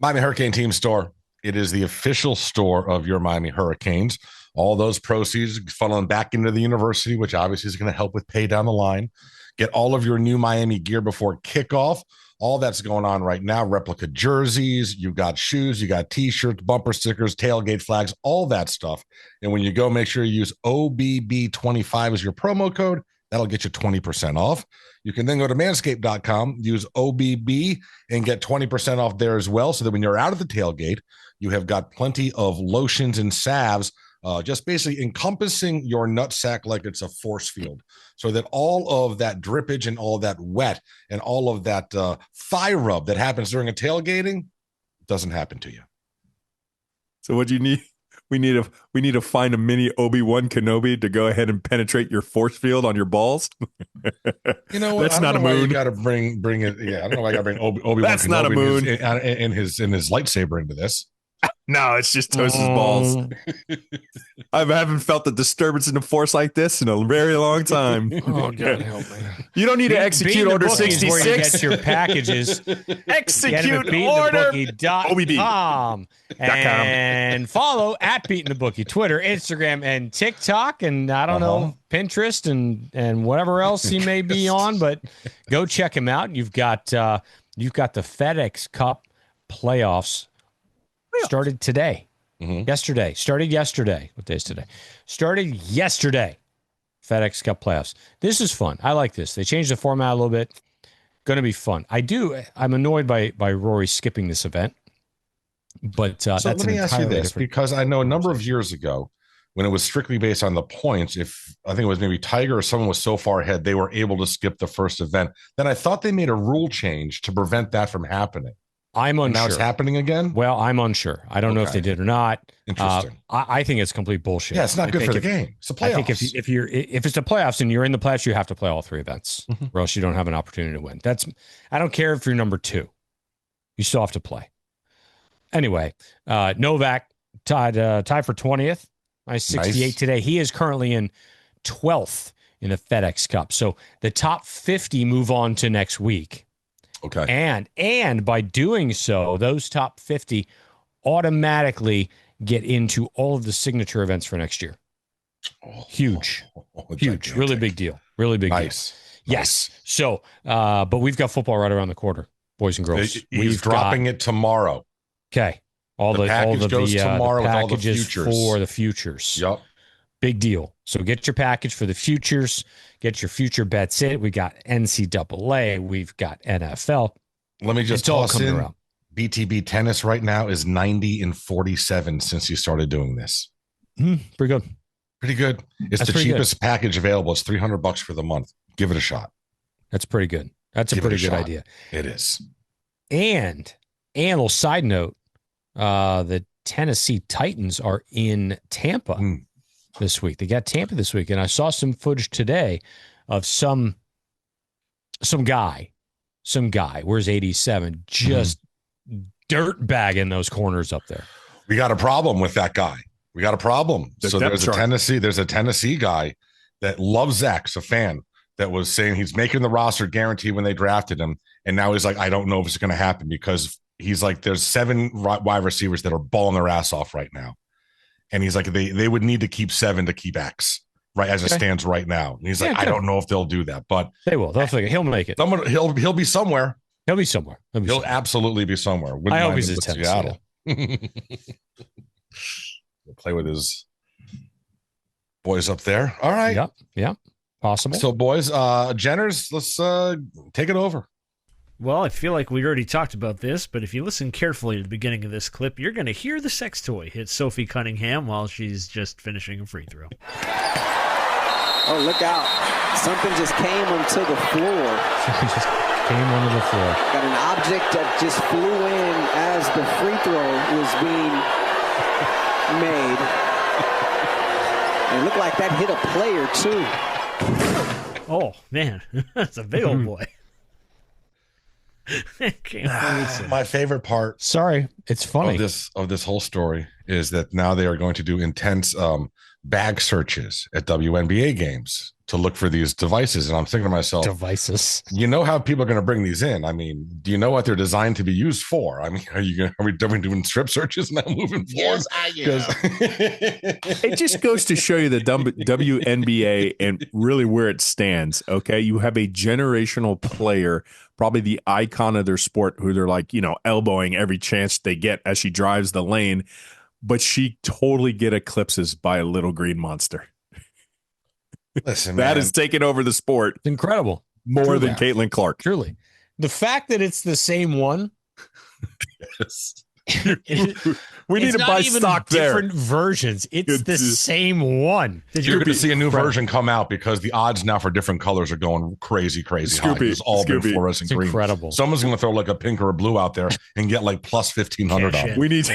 Miami Hurricane Team Store. It is the official store of your Miami Hurricanes. All those proceeds funneling back into the university, which obviously is going to help with pay down the line. Get all of your new Miami gear before kickoff. All that's going on right now. Replica jerseys, you got shoes, you got T-shirts, bumper stickers, tailgate flags, all that stuff. And when you go, make sure you use OBB25 as your promo code. That'll get you 20% off. You can then go to manscaped.com, use OBB, and get 20% off there as well. So that when you're out of the tailgate, you have got plenty of lotions and salves, just basically encompassing your nutsack like it's a force field, so that all of that drippage and all of that wet and all of that thigh rub that happens during a tailgating doesn't happen to you. So what do you need? We need to find a mini Obi-Wan Kenobi to go ahead and penetrate your force field on your balls. You know what? That's not a moon. You got to bring it. Yeah, I don't know why I got to bring Obi-Wan That's Kenobi not a moon. in his lightsaber into this. No, it's just Toast's balls. I haven't felt the disturbance in the force like this in a very long time. Oh, God help me. You don't need to execute Order 66. Where you get your packages. Execute Order OBB.com and follow at Beating the Bookie, Twitter, Instagram, and TikTok, and I don't know, Pinterest and whatever else he may be on, but go check him out. You've got the FedEx Cup playoffs. Started today. Yesterday. Started yesterday. What day is today? Started yesterday. FedEx Cup playoffs. This is fun. I like this. They changed the format a little bit. Going to be fun. I'm annoyed by Rory skipping this event. But so that's let me ask you this, different... because I know a number of years ago, when it was strictly based on the points, if I think it was maybe Tiger or someone was so far ahead, they were able to skip the first event. Then I thought they made a rule change to prevent that from happening. I'm unsure. Now it's happening again? Well, I'm unsure. I don't know if they did or not. Interesting. I think it's complete bullshit. Yeah, it's not good for the game. It's a playoffs. I think if it's the playoffs and you're in the playoffs, you have to play all three events, or else you don't have an opportunity to win. I don't care if you're number 2. You still have to play. Anyway, Novak tied for 20th. Nice 68 today. He is currently in 12th in the FedEx Cup. So the top 50 move on to next week. Okay. And by doing so, those top 50 automatically get into all of the signature events for next year. Huge. Huge. Really big deal. Really big deal. Yes. So, but we've got football right around the corner, boys and girls. He's dropping it tomorrow. Okay. The package goes tomorrow with all the packages futures. For the futures. Yep. Big deal. So get your package for the futures. Get your future bets in. We got NCAA. We've got NFL. Let me just toss in around. BTB tennis right now is 90-47 since you started doing this. Pretty good. Pretty good. It's the cheapest package available. It's $300 for the month. Give it a shot. That's pretty good. That's a pretty good idea. It is. And a little side note, the Tennessee Titans are in Tampa this week. They got Tampa this week, and I saw some footage today of some guy, where's 87, just dirt bagging those corners up there. We got a problem with that guy. We got a problem. So there's a Tennessee guy that loves Zach's a fan that was saying he's making the roster guaranteed when they drafted him. And now he's like, I don't know if it's going to happen, because he's like, there's 7 wide receivers that are balling their ass off right now. And he's like, they would need to keep 7 to keep X, right, as it stands right now. And he's like, I don't know if they'll do that, but they will. They'll figure. He'll make it. He'll be somewhere. He'll be somewhere. He'll absolutely be somewhere. I hope he's in Seattle. Play with his boys up there. All right. Yep. Possible. So, boys, Jenners, let's take it over. Well, I feel like we already talked about this, but if you listen carefully to the beginning of this clip, you're going to hear the sex toy hit Sophie Cunningham while she's just finishing a free throw. Oh, look out. Something just came onto the floor. Got an object that just flew in as the free throw was being made. It looked like that hit a player, too. Oh, man. That's a big old boy. My favorite part, it's funny, of this whole story is that now they are going to do intense bag searches at WNBA games to look for these devices. And I'm thinking to myself, you know how people are going to bring these in? I mean, do you know what they're designed to be used for? I mean, are we doing strip searches now moving forward? Yes, I am. It just goes to show you the WNBA and really where it stands. Okay. You have a generational player, probably the icon of their sport, who they're like, elbowing every chance they get as she drives the lane, but she totally get eclipses by a little green monster. Listen, That man. is taking over the sport It's incredible. more Truly. than Caitlin Clark. Truly. The fact that it's the same one. We need it's to not buy even stock different there. versions. It's the same one. You're going to see a new version come out because the odds now for different colors are going crazy high. It's all been fluorescent green. Incredible. Someone's going to throw like a pink or a blue out there and get like plus 1,500 Cash on in. it. We need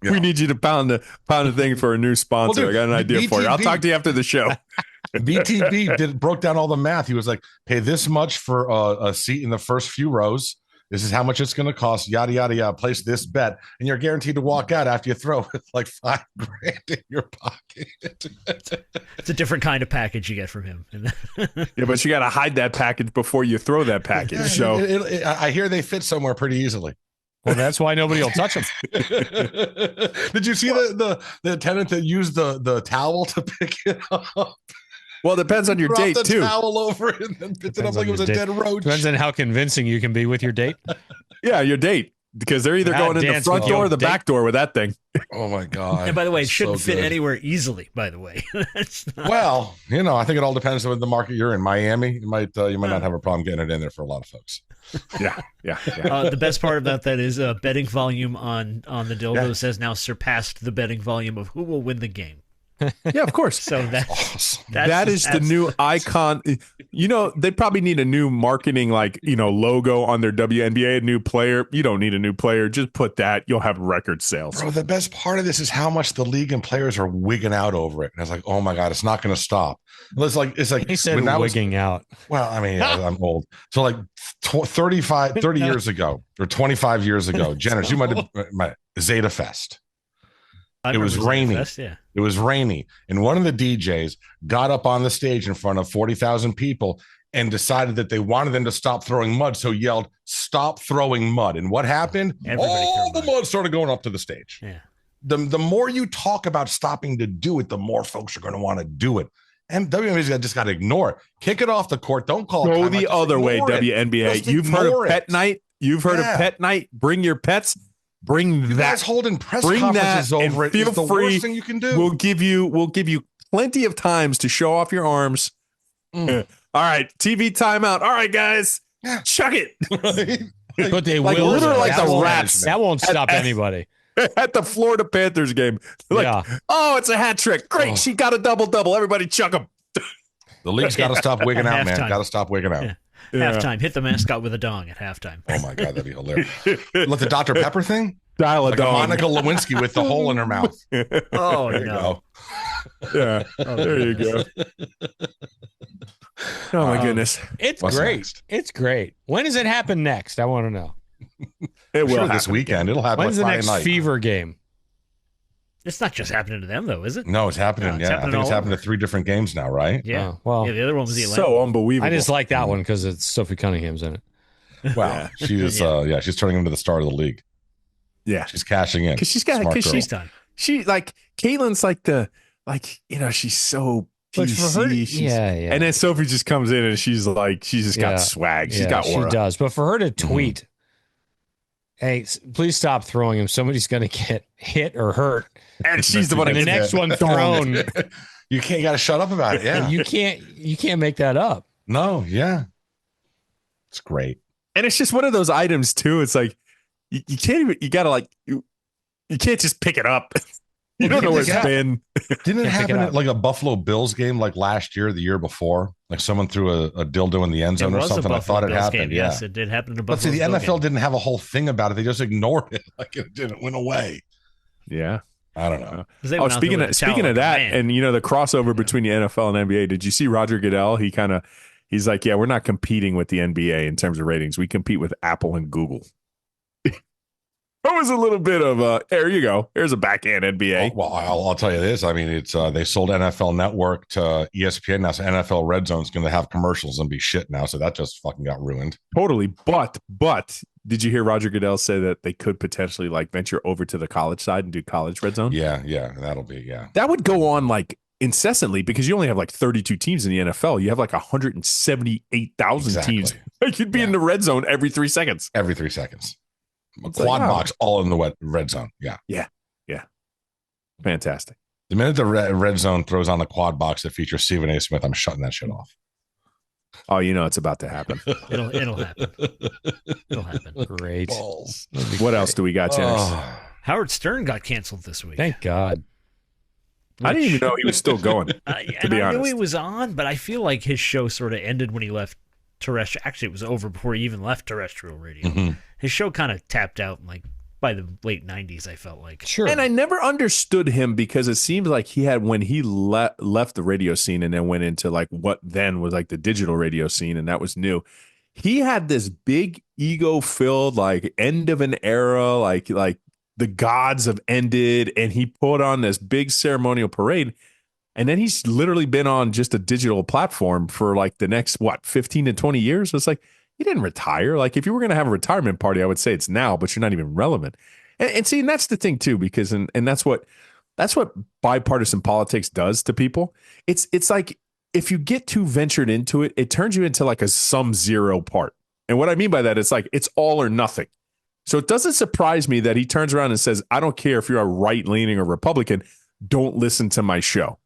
we need you to pound the thing for a new sponsor. Well, dude, I got an idea for you. I'll talk to you after the show. BTB broke down all the math. He was like, pay this much for a seat in the first few rows. This is how much it's going to cost. Yada, yada, yada. Place this bet. And you're guaranteed to walk out after you throw with like $5,000 in your pocket. It's a different kind of package you get from him. Yeah, but you got to hide that package before you throw that package. So I hear they fit somewhere pretty easily. Well, that's why nobody will touch them. Did you see the attendant that used the towel to pick it up? well, it depends on your Dropped date the too. towel over it and then picked it up like it was a dead roach. Depends on how convincing you can be with your date. Yeah, your date. Because they're either going in the dance front with door your or the date. back door with that thing. Oh my god! And by the way, it It's shouldn't so fit good. anywhere easily. By the way, Well, I think it all depends on the market you're in. Miami, you might not have a problem getting it in there for a lot of folks. Yeah. the best part about that is betting volume on the dildos has now surpassed the betting volume of who will win the game. Yeah, of course. So that's Awesome. That is the new icon. They probably need a new marketing, logo on their WNBA, a new player. You don't need a new player. Just put that. You'll have record sales. Bro, the best part of this is how much the league and players are wigging out over it. And it's like, oh my god, it's not going to stop. It's like He said when I was- wigging out. Well, I mean, I'm old. So like 30 years ago or 25 years ago, Jenners, you might have Zeta Fest. I It was remember rainy. Fest, yeah. It was rainy. And one of the DJs got up on the stage in front of 40,000 people and decided that they wanted them to stop throwing mud. So yelled, "Stop throwing mud." And what happened? Everybody All threw the mud. mud started going up to the stage. Yeah. The more you talk about stopping to do it, the more folks are going to want to do it. And WNBA's just got to ignore it. Kick it off the court. Don't call it Go timeout. the Just other way, ignore it. WNBA. Just You've heard ignore of it. Pet Night. You've heard Yeah. of Pet Night. Bring your pets. Bring You that. guys holding press Bring conferences that and over it feel is the free. worst thing you can do. We'll give you plenty of times to show off your arms. Mm. All right, TV timeout. All right, guys, Yeah. chuck it. Right? But they Like will. literally like that the won't- rats That won't stop at- anybody. At the Florida Panthers game. Like, Yeah. oh, it's a hat trick. Great, Oh. she got a double. Everybody chuck them. The league's got to stop wigging out, man. Halftime. Got to stop wigging out. Yeah. Halftime. Hit the mascot with a dong at halftime. Oh my god, that'd be hilarious. Look, the Dr. Pepper thing, Dial a like a dog. Monica Lewinsky with the hole in her mouth. Oh, There you no. go. Yeah, there you go. Oh my goodness, It's What's great. next? It's great. When does it happen next? I want to know. it will Sure, happen. this weekend. It'll happen When's the Friday next night. Fever game? It's not just happening to them, though, is it? No, it's happening. No, it's Yeah, I happening think it's all happened to over. 3 different games now, right? Yeah. Oh, well, Yeah, the other one was the Atlanta. So unbelievable. I just like that one because it's Sophie Cunningham's in it. Wow, she is. She's turning into the star of the league. yeah, She's cashing in because she's got Smart because girl. She's done. she like Caitlin's she's so But PC. for her, she's- yeah. And then Sophie just comes in and she's just Yeah. got swag. She's Yeah, got she aura. does. But for her to tweet, "Hey, please stop throwing him. Somebody's going to get hit or hurt." And she's the one And the that next one thrown. You can't. You got to shut up about it. Yeah. You can't make that up. No. Yeah. It's great. And it's just one of those items too. It's like you can't even. You gotta you can't just pick it up. You don't know where it's Yeah. been. Didn't it Can't pick happen it at up. like a Buffalo Bills game like last year, or the year before? Like someone threw a dildo in the end zone It or was a something. I Buffalo thought it Bills happened. game. Yeah. Yes, it did happen to But see, Buffalo. the NFL didn't have a whole thing about it. They just ignored it. Like it didn't went away. Yeah. I don't know. Oh, speaking of that, and the crossover between the NFL and NBA. Did you see Roger Goodell? He's like, yeah, we're not competing with the NBA in terms of ratings. We compete with Apple and Google. That was a little bit of there you go. Here's a backhand NBA. Well, I'll tell you this. I mean, it's they sold NFL Network to ESPN now, so NFL Red Zone's going to have commercials and be shit now. So that just fucking got ruined. Totally. But did you hear Roger Goodell say that they could potentially venture over to the college side and do college Red Zone? Yeah, that'll be That would go on incessantly because you only have 32 teams in the NFL. You have 178,000 Exactly. teams. You'd be in the red zone every 3 seconds. every 3 seconds. A It's quad like, wow. box all in the red zone. Yeah. Fantastic. The minute the red zone throws on the quad box that features Stephen A. Smith, I'm shutting that shit off. Oh, you know it's about to happen. It'll happen. It'll happen. Great. Balls. What else do we got, Jennings? Oh. Howard Stern got canceled this week. Thank God. I didn't even know he was still going. I be knew honest. he was on, but I feel like his show sort of ended when he left terrestrial. Actually, it was over before he even left terrestrial radio. Mm-hmm. His show kind of tapped out like by the late 90s, I felt like. Sure. And I never understood him because it seems like he had, when he left the radio scene and then went into like what then was like the digital radio scene, and that was new. He had this big ego-filled like end of an era, like the gods have ended, and he put on this big ceremonial parade. And then he's literally been on just a digital platform for like the next, 15 to 20 years. It's like, he didn't retire. Like if you were going to have a retirement party, I would say it's now, but you're not even relevant. And see, and that's the thing too, because, and that's what bipartisan politics does to people. It's like, if you get too ventured into it, it turns you into like a sum zero part. And what I mean by that, it's like, it's all or nothing. So it doesn't surprise me that he turns around and says, I don't care if you're a right-leaning or Republican, don't listen to my show.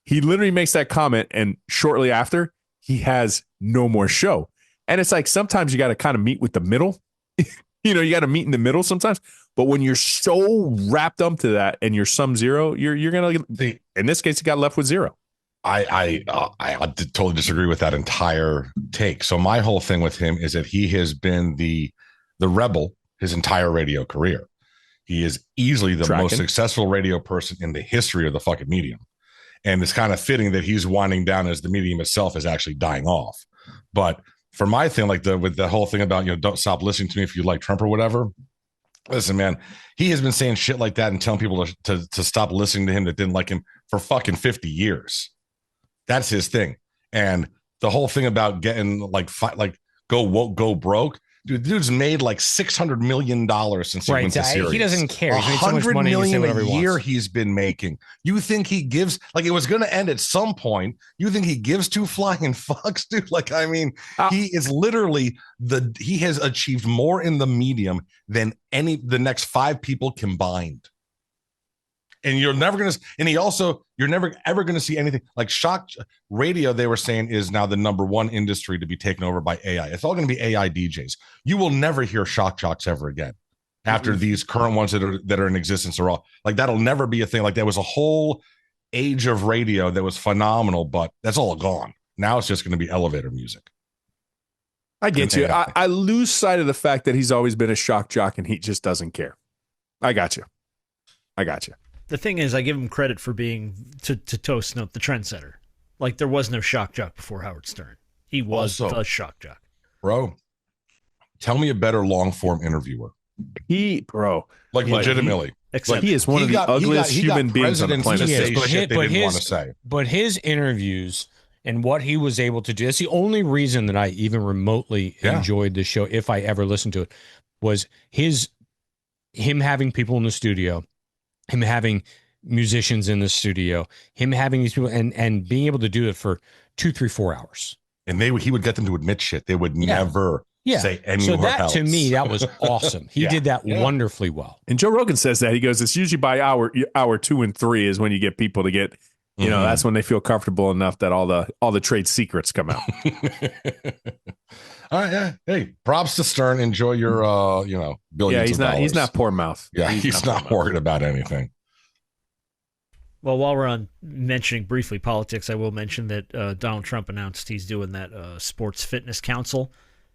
He literally makes that comment, and shortly after, he has no more show. And it's like, sometimes you got to kind of meet with the middle. You got to meet in the middle sometimes. But when you're so wrapped up to that and you're sum zero, you're going to, in this case, he got left with zero. I totally disagree with that entire take. So my whole thing with him is that he has been the rebel his entire radio career. He is easily the most successful radio person in the history of the fucking medium. And it's kind of fitting that he's winding down as the medium itself is actually dying off. But for my thing, like with the whole thing about, don't stop listening to me if you like Trump or whatever. Listen, man, he has been saying shit like that and telling people to stop listening to him that didn't like him for fucking 50 years. That's his thing. And the whole thing about getting go woke, go broke. Dude, the dude's made like $600 million since he went to Sirius. He doesn't care. He's made so much $100 money million a year he's been making. You think he gives, like, it was going to end at some point. You think he gives two flying fucks, dude? Like, I mean, he is literally he has achieved more in the medium than the next five people combined. And you're never going to, and you're never ever going to see anything like shock radio. They were saying is now the number one industry to be taken over by AI. It's all going to be AI DJs. You will never hear shock jocks ever again after these current ones that are in existence are all like, that'll never be a thing. Like there was a whole age of radio that was phenomenal, but that's all gone. Now it's just going to be elevator music. I get you. I lose sight of the fact that he's always been a shock jock and he just doesn't care. I got you. The thing is, I give him credit for being, to toast note, the trendsetter. Like, there was no shock jock before Howard Stern. He was the shock jock. Bro, tell me a better long-form interviewer. Legitimately. He is one of the ugliest human beings on the planet. But his interviews and what he was able to do, that's the only reason that I even remotely enjoyed the show, if I ever listened to it, was him having people in the studio, him having musicians in the studio, him having these people and being able to do it for 2, 3, 4 hours. And he would get them to admit shit. They would never say anywhere So that else. to me, that was awesome. He did that wonderfully well. And Joe Rogan says that. He goes, it's usually by hour 2 and 3 is when you get people to get, that's when they feel comfortable enough that all the trade secrets come out. All right, yeah. Hey, props to Stern. Enjoy your, billions. Yeah, he's not poor mouth. Yeah, he's not worried about anything. Well, while we're on mentioning briefly politics, I will mention that Donald Trump announced he's doing that sports fitness council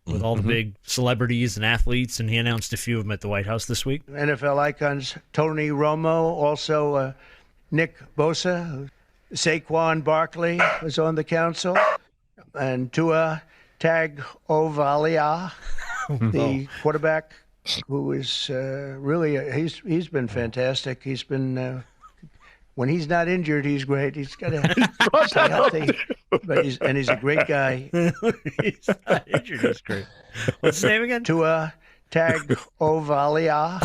with all the big celebrities and athletes, and he announced a few of them at the White House this week. NFL icons Tony Romo, also Nick Bosa, Saquon Barkley was on the council, and Tua Tagovailoa, the quarterback, who is really he's been fantastic. He's been when he's not injured, he's great. He's got to stay healthy, but he's a great guy. He's not injured. He's great. What's his name again? Tua Tagovailoa.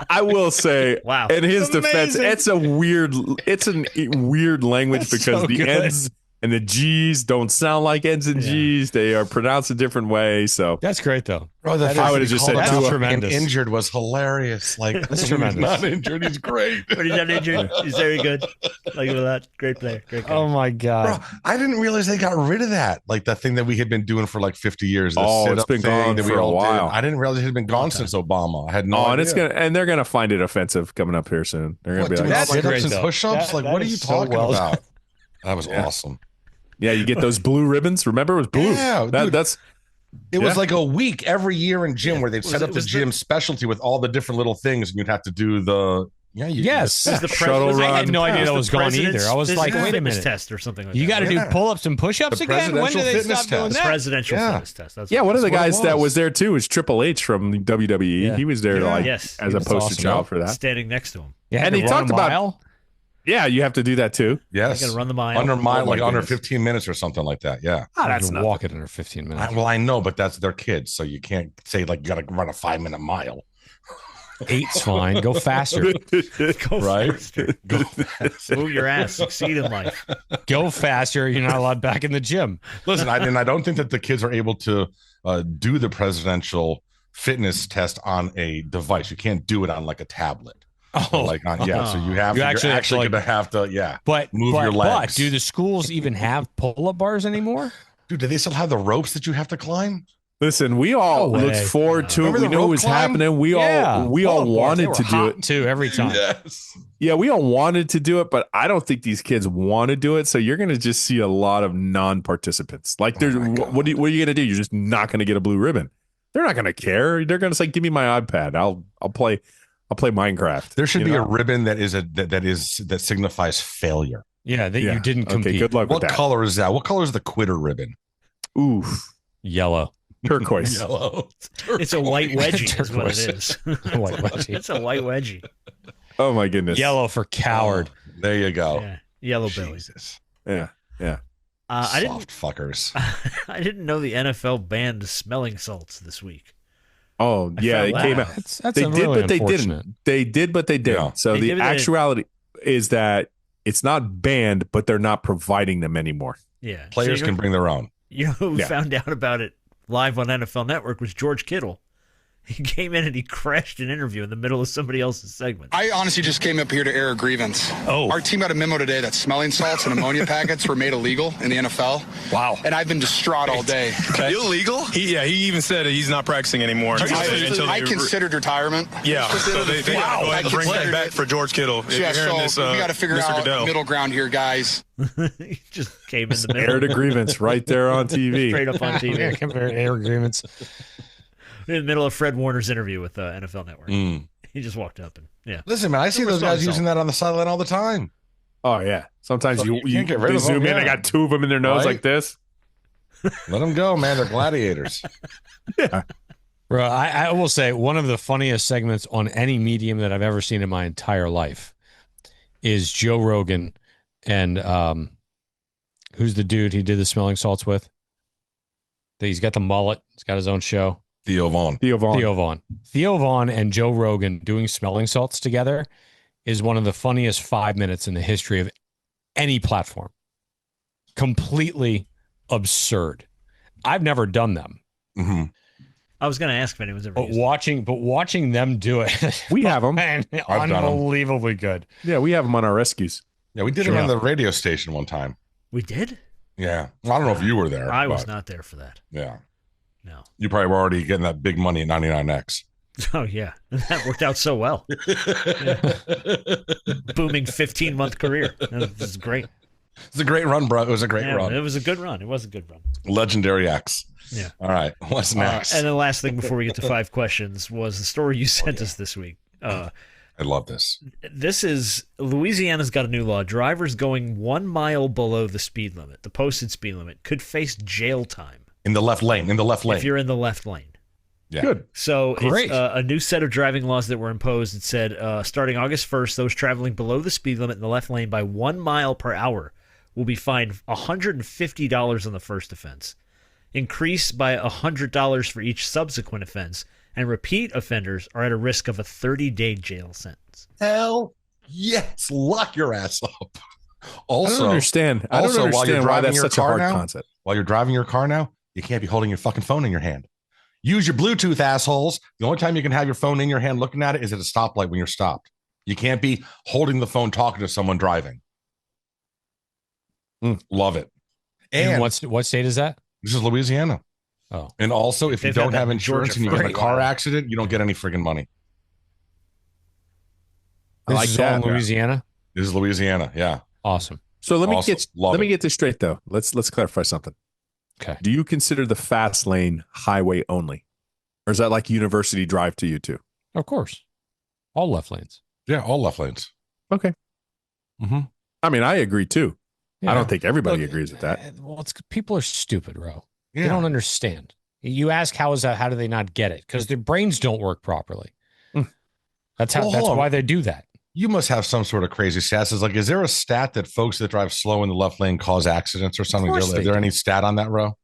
I will say, wow. In his defense, it's a weird language because the and the G's don't sound like ends in G's. They are pronounced a different way. So That's great, though. Oh, the I would have just said that's Tua. tremendous. injured was hilarious. Like That's he's tremendous. not injured. He's great. But he's not injured. He's very good. Like with that, great player, great guy. Oh my God. Bro, I didn't realize they got rid of that. Like the thing that we had been doing for like 50 years. The Oh, it's sit-up been thing gone that we for a all while. did. I didn't realize it had been gone since Obama. I had no and idea. they're gonna find it offensive coming up here soon. They're gonna What, be dude, like, that's sit-ups great, and though. push-ups? Like, That what are is you so talking well about? That was awesome. yeah, you get those blue ribbons. Remember, it was blue. Yeah, dude. That's It was like a week every year in gym where they'd set up the was gym specialty with all the different little things, and you'd have to do the Yes. Was the Shuttle was- run. I had no idea that was going president's either. I was like, physical wait a fitness minute. test or something like You that. got to Yeah. do pull-ups and push-ups The again? When do presidential they fitness stop doing test. The that? presidential Yeah. fitness test. That's yeah. One of the what it guys that was. was there too was Triple H from the WWE. Yeah. He was there Yeah. like Yes. as He a was poster awesome. child for that. standing next to him. You had And to he run talked a about- mile? Yeah, you have to do that too. Yes. I gotta run the mile. Under mile, Oh my like under goodness. 15 minutes or something like that. Yeah. Ah, You that's can nothing. walk it under 15 minutes. Well, I know, but that's their kids, so you can't say like you got to run a 5-minute mile, 8's fine. Go faster. Go right? faster. Go faster. Move your ass. Succeed in life. Go faster. You're not allowed back in the gym. Listen, I don't think that the kids are able to do the presidential fitness test on a device. You can't do it on like a tablet. Oh, Like on, yeah, so you have You you're actually have to, actually like- gonna have to, yeah. but Move but, your legs. But do the schools even have pull-up bars anymore? Dude, do they still have the ropes that you have to climb? Listen, we all No looked way. forward to it. Remember We the knew it rope was climb? happening. We all Pull-up bars, they wanted were to do hot, it. too every time. Yes. Yeah, we all wanted to do it, but I don't think these kids want to do it. So you're going to just see a lot of non-participants. Like, there's what are you going to do? You're just not going to get a blue ribbon. They're not going to care. They're going to say, "Give me my iPad. I'll play Minecraft." There should You be know? a ribbon that signifies failure. Yeah, that Yeah. you didn't compete. Okay, good luck What with that. color is that? What color is the quitter ribbon? Oof, Yellow. turquoise. Yellow. It's a white wedgie, is what it Turquoise. is. White wedgie. It's a white wedgie. Oh my goodness. Yellow for coward. There you go. Yeah, yellow belly. Jesus. Yeah, yeah. I didn't. Soft fuckers. I didn't know the NFL banned smelling salts this week. Oh yeah, found it that came out. out. That's They a did, really but they unfortunate. didn't. They did, but they didn't. Yeah. So They the did, but they actuality is that it's not banned, but they're not providing them anymore. Yeah, Players so can bring their own. You know who Yeah. found out about it live on NFL Network was George Kittle. He came in and he crashed an interview in the middle of somebody else's segment. I honestly just came up here to air a grievance. Oh. Our team got a memo today that smelling salts and ammonia packets were made illegal in the NFL. Wow. And I've been distraught all day. Illegal? He even said that he's not practicing anymore. I considered retirement. Yeah, so they gotta go ahead and bring that back for George Kittle. If Yeah, you're hearing so this, we got to figure Mr. out Goodell. middle ground here, guys. He just came in the middle. Aired a grievance right there on TV. Straight up on Yeah, TV. compare air agreements. In the middle of Fred Warner's interview with NFL Network. Mm. He just walked up and, yeah. Listen, man, I see those guys using that on the sideline all the time. Oh yeah. Sometimes So you you can't get rid they of them, zoom in. yeah. They got two of them in their nose Right? like this. Let them go, man. They're gladiators. Bro, I will say one of the funniest segments on any medium that I've ever seen in my entire life is Joe Rogan and who's the dude he did the smelling salts with? He's got the mullet. He's got his own show. Theo Vaughn. Theo Vaughn. Theo Vaughn and Joe Rogan doing smelling salts together is one of the funniest 5 minutes in the history of any platform. Completely absurd. I've never done them. Mm-hmm. I was going to ask if anyone's ever But used watching them do it, We have them. man, I've done 'em. unbelievably good. Yeah, we have them on our rescues. Yeah, we did it on the radio station one time. it. We did? Yeah. Well, I don't know if you were there. I was but, not there for that. Yeah. No. You probably were already getting that big money at 99X. Oh, yeah. That worked out so well. Booming 15-month career. That was great. It's a great run, bro. It was a great Yeah, run. it was a good run. It was a good run. Legendary X. Yeah. All right. What's next? And the last thing before we get to 5 questions was the story you sent us this week. I love this. This is Louisiana's got a new law. Drivers going 1 mile below the speed limit, the posted speed limit, could face jail time In the left lane. if you're in the left lane. Yeah. Good. So Great. it's a new set of driving laws that were imposed. It said starting August 1st, those traveling below the speed limit in the left lane by 1 mile per hour will be fined $150 on the first offense, increased by $100 for each subsequent offense, and repeat offenders are at a risk of a 30-day jail sentence. Hell yes. Lock your ass up. Also, I don't understand. I don't while you're understand why driving that's your such a car hard now, concept. while you're driving your car now, you can't be holding your fucking phone in your hand. Use your Bluetooth, assholes. The only time you can have your phone in your hand looking at it is at a stoplight when you're stopped. You can't be holding the phone talking to someone driving. Love it. And what state is that? This is Louisiana. Oh. And also, if you They've had don't that have in insurance Georgia and you for get in a a car while. accident, you don't get any friggin' money. I This like is all in that. Louisiana. This is Louisiana. Yeah. Awesome. So let me Awesome. Love it. get this straight though. Let's clarify something. Okay. Do you consider the fast lane highway only, or is that like University Drive to you too? Of course. All left lanes. Yeah, all left lanes. Okay. Mm-hmm. I mean, I agree too. Yeah. I don't think everybody Look, agrees with that. Well, people are stupid, Ro. Yeah. They don't understand. You ask how do they not get it? Because their brains don't work properly. That's Well, hold on. why they do that. You must have some sort of crazy stats. Is there a stat that folks that drive slow in the left lane cause accidents or something? course Is they there do. any stat on that, Ro?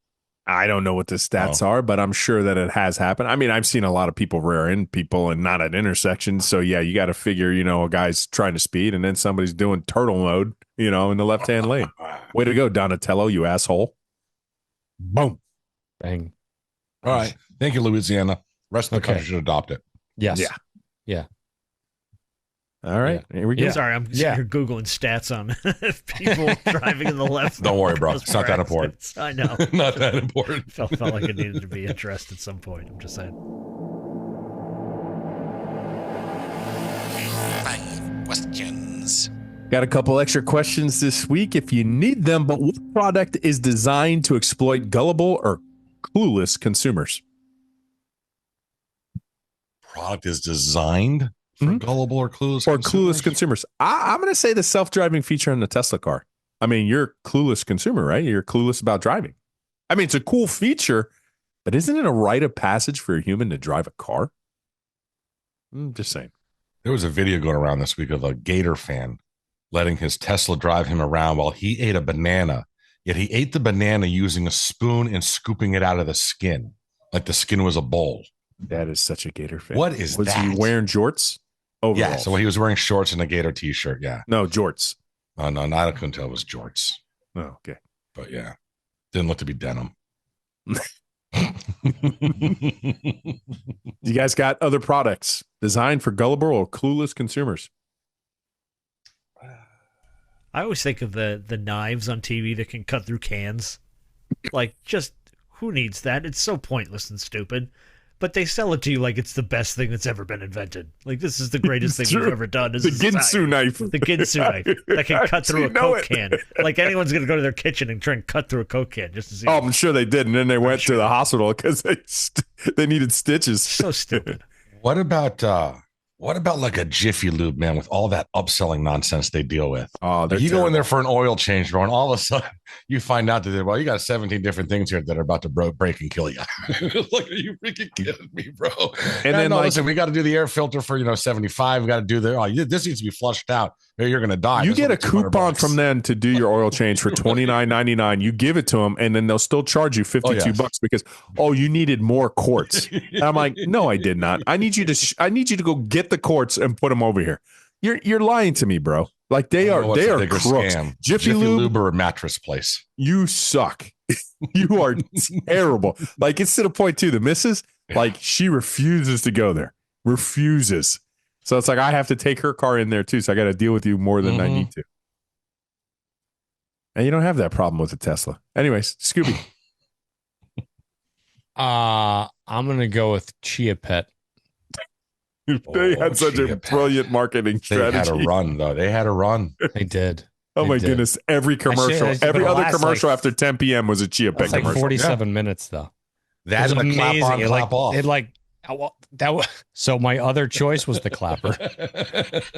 I don't know what the stats are, but I'm sure that it has happened. I mean, I've seen a lot of people rear end people and not at intersections. So yeah, you got to figure, a guy's trying to speed and then somebody's doing turtle mode, in the left-hand lane. Way to go, Donatello, you asshole. Boom. Bang. All right. Thank you, Louisiana. Rest of the Okay. country should adopt it. Yes. Yeah. Yeah. All right. Here we go. Sorry, I'm just here Googling stats on people driving in the left. Don't worry, bro. It's not that important. I know. Not that important. Felt like it needed to be addressed at some point. I'm just saying. 5 questions. Got a couple extra questions this week if you need them, but what product is designed to exploit gullible or clueless consumers? Product is designed for gullible or clueless clueless consumers. I'm going to say the self-driving feature in the Tesla car. I mean, you're a clueless consumer, right? You're clueless about driving. I mean, it's a cool feature, but isn't it a rite of passage for a human to drive a car? I'm just saying. There was a video going around this week of a Gator fan letting his Tesla drive him around while he ate a banana. Yet he ate the banana using a spoon and scooping it out of the skin, like the skin was a bowl. That is such a Gator fan. What is Was that? he wearing jorts? Overalls? Yeah, so he was wearing shorts and a Gator t-shirt. Yeah. No, jorts. Oh, no, I couldn't tell it was jorts. Oh, okay. But yeah, didn't look to be denim. You guys got other products designed for gullible or clueless consumers? I always think of the knives on TV that can cut through cans. Like, just who needs that? It's so pointless and stupid. But they sell it to you like it's the best thing that's ever been invented. Like, this is the greatest thing we've ever done. The Ginsu knife. The Ginsu knife that can cut through a Coke can. Like, anyone's going to go to their kitchen and try and cut through a Coke can just to see. Oh, I'm sure they did. And then they went to the hospital because they needed stitches. So stupid. What about like a Jiffy Lube, man, with all that upselling nonsense they deal with? Oh, you go in there for an oil change, bro, and all of a sudden you find out that you got 17 different things here that are about to break and kill you. Like, are you freaking kidding me, bro? And then, listen, we got to do the air filter for 75. We got to do this needs to be flushed out. You're going to die. You get a coupon from them to do your oil change for $29.99. You give it to them, and then they'll still charge you $52 because you needed more quarts. And I'm like, no, I did not. I need you to go get the quarts and put them over here. You're lying to me, bro. Like they are crooks. Scam. Jiffy Lube or mattress place. You suck. You are terrible. Like, it's to the point too. The missus, like, she refuses to go there. Refuses. So it's like I have to take her car in there too. So I got to deal with you more than I need to. And you don't have that problem with the Tesla. Anyways, Scooby. I'm gonna go with Chia Pet. They had such a brilliant marketing strategy. They had a run, though. They had a run. They did. Oh my goodness! Every commercial, every other commercial after 10 p.m. was a Chia Pet commercial. Like 47 minutes though. That is amazing. Clap on, clap off. So my other choice was the clapper.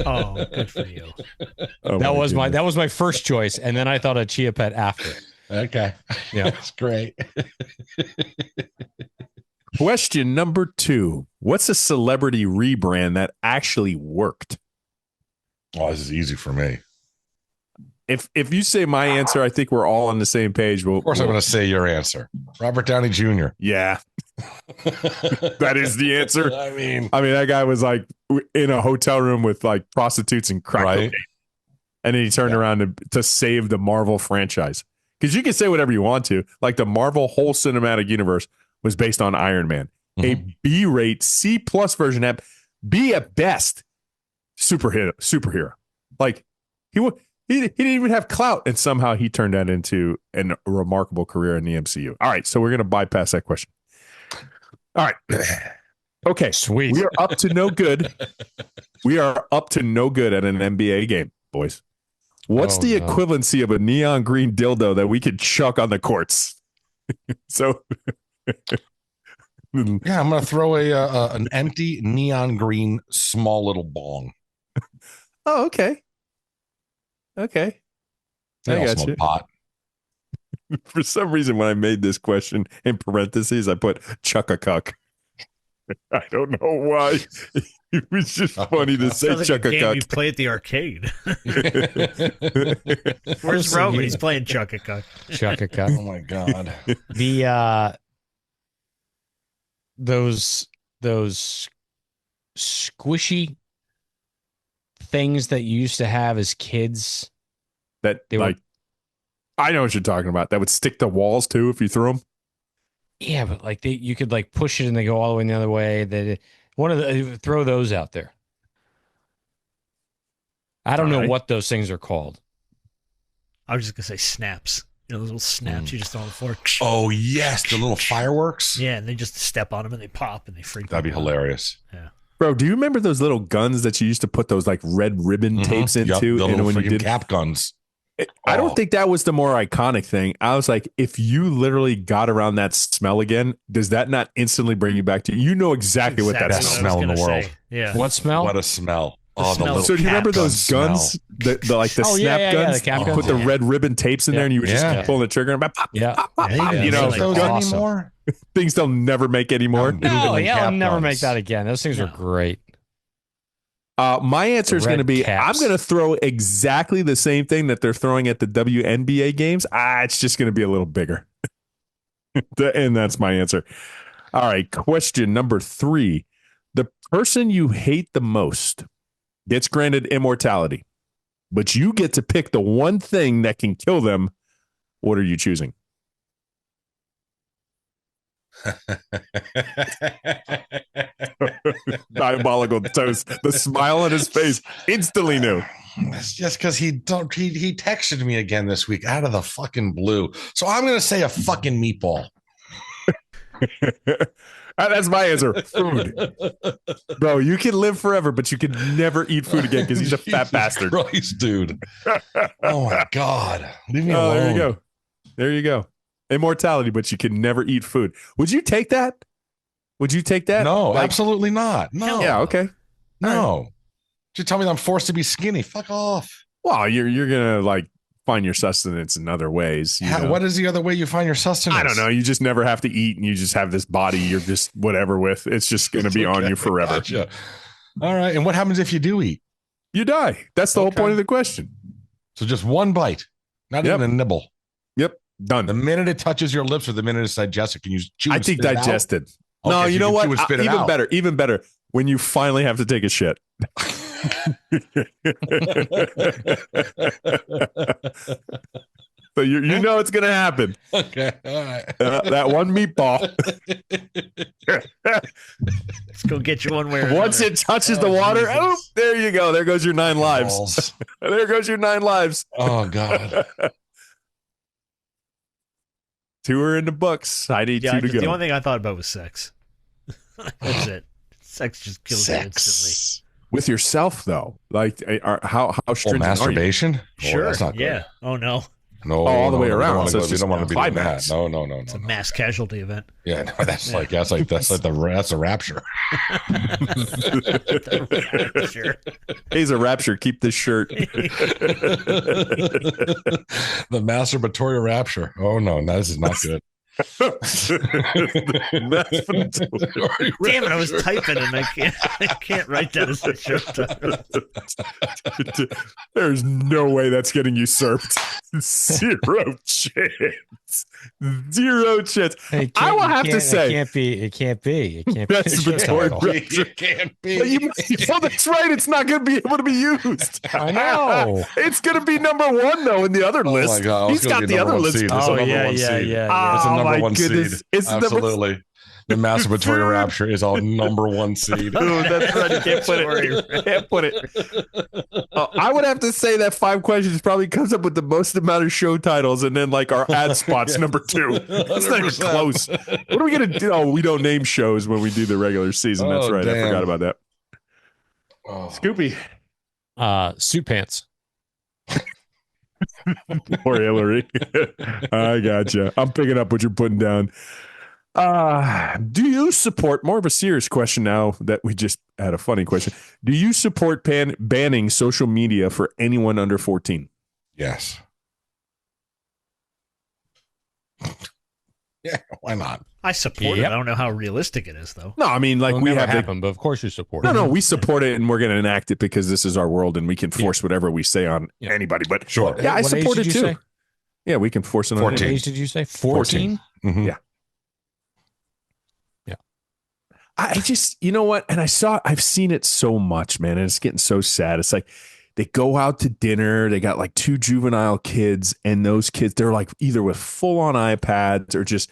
Oh, good for you. That was my first choice, and then I thought of Chia Pet after. Okay, yeah, that's great. Question number 2: what's a celebrity rebrand that actually worked? Oh, this is easy for me. If you say my answer, I think we're all on the same page. Of course, I'm going to say your answer. Robert Downey Jr. Yeah. That is the answer. I mean, that guy was like in a hotel room with like prostitutes and crack cocaine. And then he turned around to save the Marvel franchise. Because you can say whatever you want to. Like the Marvel whole cinematic universe was based on Iron Man. A B-rate, C+ version app, B at best, superhero. Like he didn't even have clout, and somehow he turned that into a remarkable career in the MCU. All right, so we're going to bypass that question. All right. Okay, sweet. We are up to no good. We are up to no good at an NBA game, boys. What's the equivalency of a neon green dildo that we could chuck on the courts? So, yeah, I'm gonna throw an empty neon green small little bong. Oh, okay. Okay, I got you. Pot. For some reason, when I made this question in parentheses, I put chuck a cuck. I don't know why. It was just funny to say like chuck a cuck. You play at the arcade. Where's Roman? He's playing chuck a cuck. Chuck a cuck. Oh my god. The those squishy things that you used to have as kids. That I know what you're talking about. That would stick to walls too if you threw them. Yeah, but like you could like push it and they go all the way the other way. Throw those out there. I don't know what those things are called. I was just gonna say snaps. You know, those little snaps you just throw on the floor. Oh yes, the little fireworks. Yeah, and they just step on them and they pop and they freak. That'd be hilarious. Yeah. Bro, do you remember those little guns that you used to put those like red ribbon tapes into? The and little when you did cap guns. I don't think that was the more iconic thing. I was like, if you literally got around that smell again, does that not instantly bring you back to you know exactly what that smell in the world? Say. Yeah. What smell? What a smell. The little so do you remember those guns, the snap guns? The cap you put the red ribbon tapes in there, and you would just keep pulling the trigger and pop, you know, those anymore. Things they'll never make anymore. No, I'll never make that again. Those things are great. My answer is going to be I'm going to throw exactly the same thing that they're throwing at the WNBA games. It's just going to be a little bigger. And that's my answer. All right. Question number 3. The person you hate the most gets granted immortality, but you get to pick the one thing that can kill them. What are you choosing? Diabolical toast. The smile on his face instantly knew. It's just because he texted me again this week out of the fucking blue. So I'm gonna say a fucking meatball. That's my answer. Food. Bro, you can live forever, but you can never eat food again because he's a fat bastard. Christ, dude. Oh my god. Leave me alone. There you go. There you go. Immortality, but you can never eat food. Would you take that? Would you take that? No, absolutely not. No. Yeah, okay. No. Right. You tell me that I'm forced to be skinny. Fuck off. Well, you're gonna like find your sustenance in other ways. What is the other way you find your sustenance? I don't know. You just never have to eat, and you just have this body you're just whatever with. It's just gonna be on you forever. Gotcha. All right. And what happens if you do eat? You die. That's the whole point of the question. So just one bite, not even a nibble. Yep. Done. The minute it touches your lips or the minute it's digested, can you chew? I think digested. Okay, no, so you know what? Even better. Even better. When you finally have to take a shit. So you know it's gonna happen. Okay. All right. That one meatball. Let's go get you one way or Once another. It touches the water, there you go. There goes your 9 lives. There goes your 9 lives. Oh God. 2 are in the books. I need 2 to go. The only thing I thought about was sex. That's it. Sex just kills you instantly. With yourself, though, like how stringent masturbation? Are you? Sure. That's not good. Yeah. Oh no. No, all the way around. So we don't want to be doing that. No. It's a mass casualty event. Yeah, no, that's a rapture. He's a rapture. Keep this shirt. The masturbatory rapture. Oh no, this is not good. Damn it! I was typing and I can't write that as a show title. There's no way that's getting usurped. 0 chance. Zero chance. I will have to say, it can't be. That's the title. It can't be. Well, that's right. It's not going to be able to be used. I know. It's going to be number one though in the other list. Oh my God! He's got the other list. Oh yeah. It's Oh a number my one goodness. seed. It's Absolutely. The masturbatory rapture is our number one seed. Oh, that's right. You can't put it. Can't put it. I would have to say that 5 questions probably comes up with the most amount of show titles, and then like our ad spots number 2. It's not even close. What are we gonna do? Oh, we don't name shows when we do the regular season. That's right. Damn. I forgot about that. Scoopy. Suit pants. Poor Hillary. I gotcha. I'm picking up what you're putting down. Do you support, more of a serious question now that we just had a funny question. Do you support banning social media for anyone under 14? Yes. Yeah, why not? I support it. I don't know how realistic it is, though. No, I mean, like we have happen, but of course you support it. No, we support it, and we're going to enact it because this is our world, and we can force whatever we say on anybody. But sure, yeah, I What support age it did you too. say? Yeah, we can force it on. 14. What age did you say? 14? Mm-hmm. Yeah. I just, you know what? And I've seen it so much, man. And it's getting so sad. It's like they go out to dinner. They got like 2 juvenile kids, and those kids, they're like either with full on iPads or just,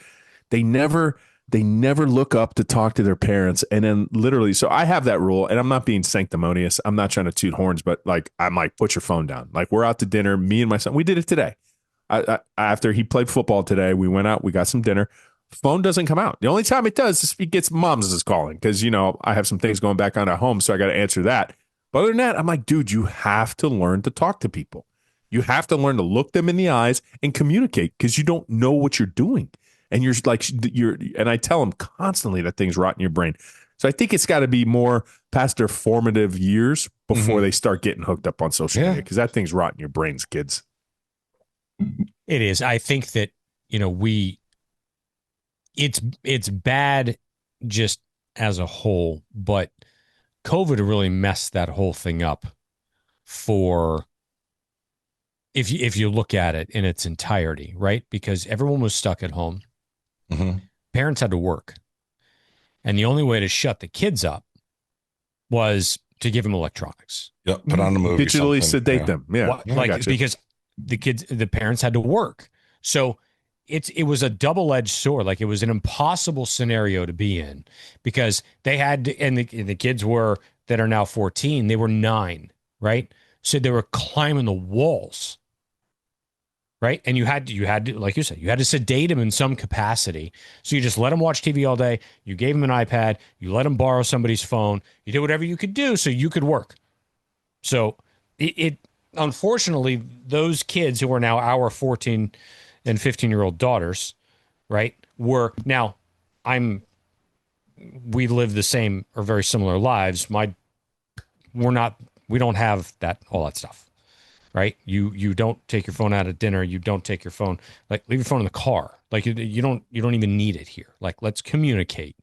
they never look up to talk to their parents. And then literally, so I have that rule, and I'm not being sanctimonious. I'm not trying to toot horns, but like, I'm like, put your phone down. Like, we're out to dinner, me and my son, we did it today. After he played football today, we went out, we got some dinner. Phone doesn't come out. The only time it does is he gets mom's is calling because, you know, I have some things going back on at home, so I got to answer that. But other than that, I'm like, dude, you have to learn to talk to people. You have to learn to look them in the eyes and communicate because you don't know what you're doing. And and I tell them constantly that things rot in your brain. So I think it's got to be more past their formative years before they start getting hooked up on social media because that thing's rotting your brains, kids. It is. I think that, you know, it's bad just as a whole, but COVID really messed that whole thing up for if you look at it in its entirety, right? Because everyone was stuck at home. Mm-hmm. Parents had to work. And the only way to shut the kids up was to give them electronics. Yep, put on a movie. Digitally sedate them. Yeah. Because the parents had to work. So it was a double-edged sword. Like, it was an impossible scenario to be in because they had to, and the kids that are now 14, they were 9, right? So they were climbing the walls, right? And you had to, like you said, you had to sedate them in some capacity. So you just let them watch TV all day. You gave them an iPad. You let them borrow somebody's phone. You did whatever you could do so you could work. So it unfortunately, those kids who are now our 14 and 15-year-old daughters, right, we live the same or very similar lives. We don't have all that stuff, right? You don't take your phone out at dinner. You don't take your phone, like, leave your phone in the car. Like, you don't even need it here. Like, let's communicate.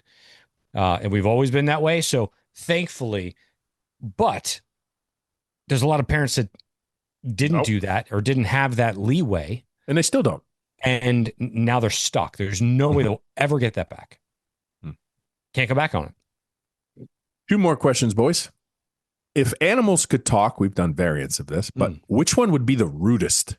And we've always been that way. So thankfully, but there's a lot of parents that didn't do that or didn't have that leeway. And they still don't. And now they're stuck. There's no way they'll ever get that back. Can't go back on it. 2 more questions, boys. If animals could talk, we've done variants of this, but which one would be the rudest?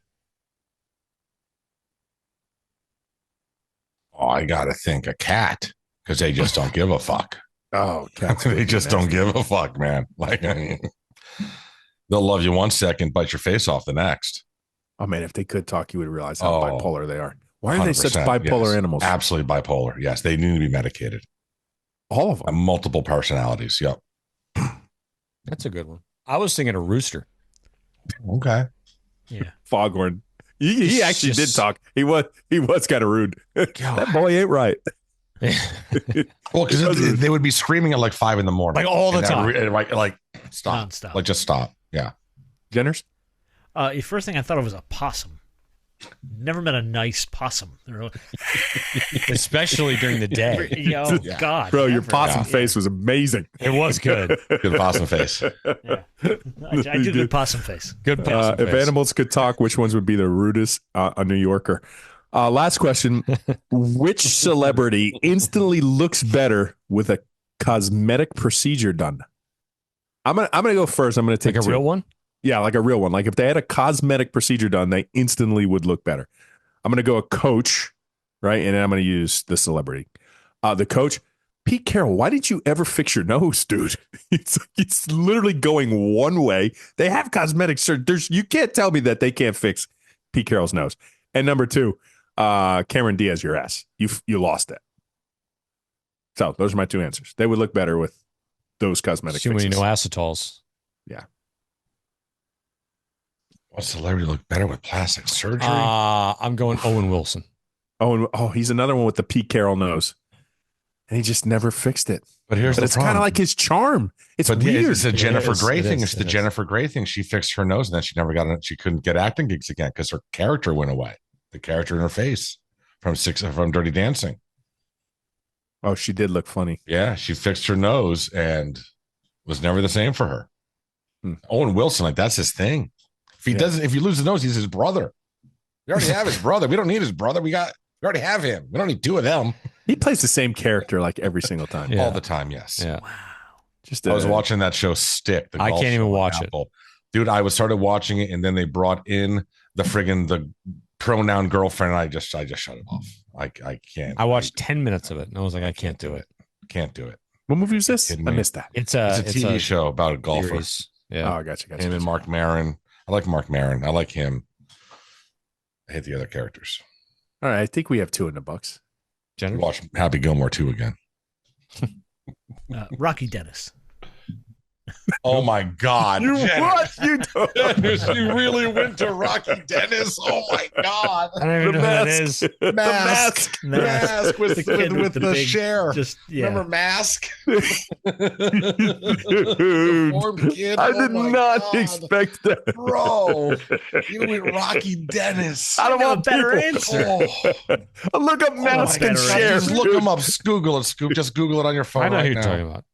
Oh, I got to think a cat because they just don't give a fuck. Oh, cats. They just don't give a fuck, man. Like, I mean, they'll love you one second, bite your face off the next. Oh, man, if they could talk, you would realize how bipolar they are. Why are they such bipolar animals? Absolutely bipolar. Yes, they need to be medicated. All of them. Multiple personalities. Yep. That's a good one. I was thinking a rooster. Okay. Yeah. Foghorn. He actually did talk. He was kind of rude. That boy ain't right. Well, because they would be screaming at like 5 a.m, like all the time. Like stop. Non-stop. Like just stop. Yeah. Jenners? The first thing I thought of was a possum. Never met a nice possum. Especially during the day. Oh, God. Bro, your possum face was amazing. It was good. Good possum face. Yeah. I do good possum face. Good possum face. If animals could talk, which ones would be the rudest? A New Yorker. Last question. Which celebrity instantly looks better with a cosmetic procedure done? I'm gonna go first. I'm gonna take Like a real one? Yeah, like a real one. Like if they had a cosmetic procedure done, they instantly would look better. I'm gonna go a coach, right? And then I'm gonna use the celebrity. The coach, Pete Carroll. Why didn't you ever fix your nose, dude? It's literally going one way. They have cosmetic surgery. You can't tell me that they can't fix Pete Carroll's nose. And number 2, Cameron Diaz, your ass. You lost it. So those are my 2 answers. They would look better with those cosmetic Too many fixes. no acetols. Yeah. What celebrity look better with plastic surgery? I'm going Owen Wilson. He's another one with the Pete Carroll nose. And he just never fixed it. But here's the it's problem. kind of like his charm. It's weird. It's a Jennifer Grey thing. It's the It is. Jennifer Grey thing. She fixed her nose and then she never got it. She couldn't get acting gigs again because her character went away. The character in her face from Dirty Dancing. Oh, she did look funny. Yeah, she fixed her nose and was never the same for her. Owen Wilson, like that's his thing. If you lose his nose, he's his brother. We already have his brother. We don't need his brother. We already have him. We don't need 2 of them. He plays the same character like every single time. All the time. Yes. Yeah. I was watching that show Stick. I can't even watch it. Dude, I started watching it and then they brought in the pronoun girlfriend. And I just shut it off. I can't. I watched 10 minutes of it and I was like, I can't do it. Can't do it. What movie is this? I Kidding me? missed that. It's a TV show about a golfer. series. Yeah. Oh, I got you. Him and Mark Maron. I like Mark Maron. I like him. I hate the other characters. All right, I think we have 2 in the books. Watch Happy Gilmore 2 again. Rocky Dennis. Oh my God! What you Dennis, you really went to Rocky Dennis? Oh my God! I don't even know who that is. Mask with The kid with the big- share. Remember Mask? Deformed kid. I Oh did my not God. expect that. Bro, you went Rocky Dennis. I don't want better people. answer. Look up Mask and share. Just look them up. Google it. Just Google it on your phone. I know right who you're now. talking about.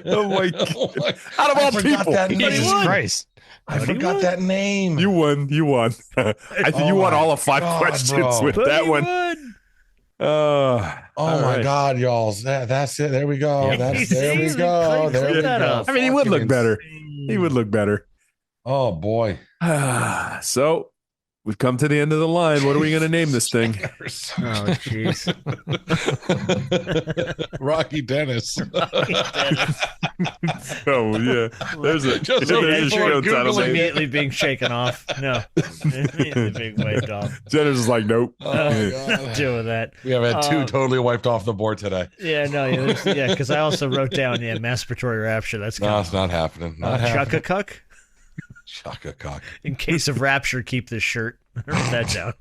Oh my God. Oh my- Out of I all forgot people. that name. Jesus Christ. I forgot that name. You won. I think you won all of 5 God, questions bro. with that one. Oh all my right. God, y'all! That's it. There we go. Yeah, There we easy. go. Clean There we that go. up. I mean, he would look Fucking better. insane. He would look better. Oh boy. So we've come to the end of the line. What are we going to name this thing? Oh, jeez. Rocky Dennis. Oh yeah, there's a Just show Google's title. name. immediately being shaken off. No. Immediately being wiped off. Jenner's is like, nope. Oh, my Not God. doing that. We have had 2 totally wiped off the board today. Yeah, no, because I also wrote down, masturbatory rapture. That's No, kind it's not happening. Not happening. Chuck-a-cuck. Shaka cock. In case of rapture, keep this shirt. I wrote that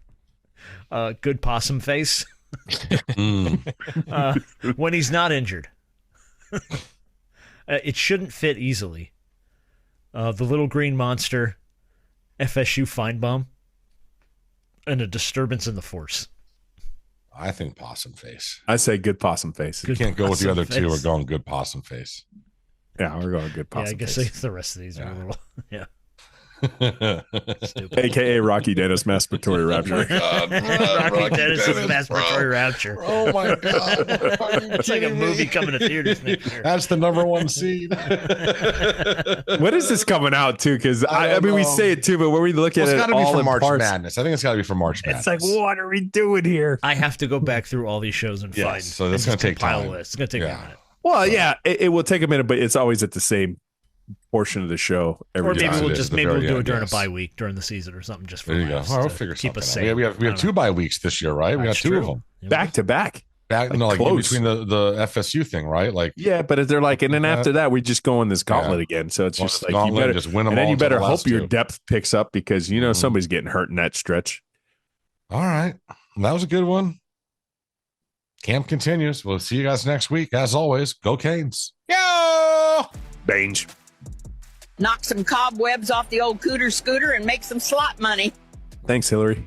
down. Good possum face. When he's not injured. It shouldn't fit easily. The little green monster, FSU Feinbaum, and a disturbance in the force. I think possum face. I say good possum face. You can't go with the other possum 2. We're face. going good possum face. Yeah, we're going good Yeah, I possum guess face. the rest of these are a little, stupid. AKA Rocky Dennis masturbatory rapture. Rocky Dennis' masturbatory rapture. Oh my God. It's like a movie coming to theaters next year. That's the #1 seed. When is this coming out too? Because I mean, we know. say it too, but when we look at It's it, got to be all for in March parts, Madness. I think it's got to be for March Madness. it's like, what are we doing here? I have to go back through all these shows and Yes, find. so that's and gonna just take compile a time. list. It's gonna take me Yeah. a minute. Well, yeah, it will take a minute, but it's always at the same portion of the show every Or maybe time. we'll it is just the maybe we'll very do it end, during yes. a bye week during the season or something just for There you go. laughs Well, we'll to figure keep something us out. safe. We have 2 bye weeks this year, right? We got That's 2 true. of them. back to back. Back, no, like in close. between the FSU thing, right? Like, Yeah, but they're like, and then after that, we just go on this gauntlet again. So it's Well, just it's like gauntlet, you better just win them and then all you until better the hope last your 2. depth picks up because somebody's getting hurt in that stretch. All right. That was a good one. Camp continues. We'll see you guys next week. As always, go Canes. Yo, Bange. Knock some cobwebs off the old cooter scooter and make some slot money. Thanks, Hillary.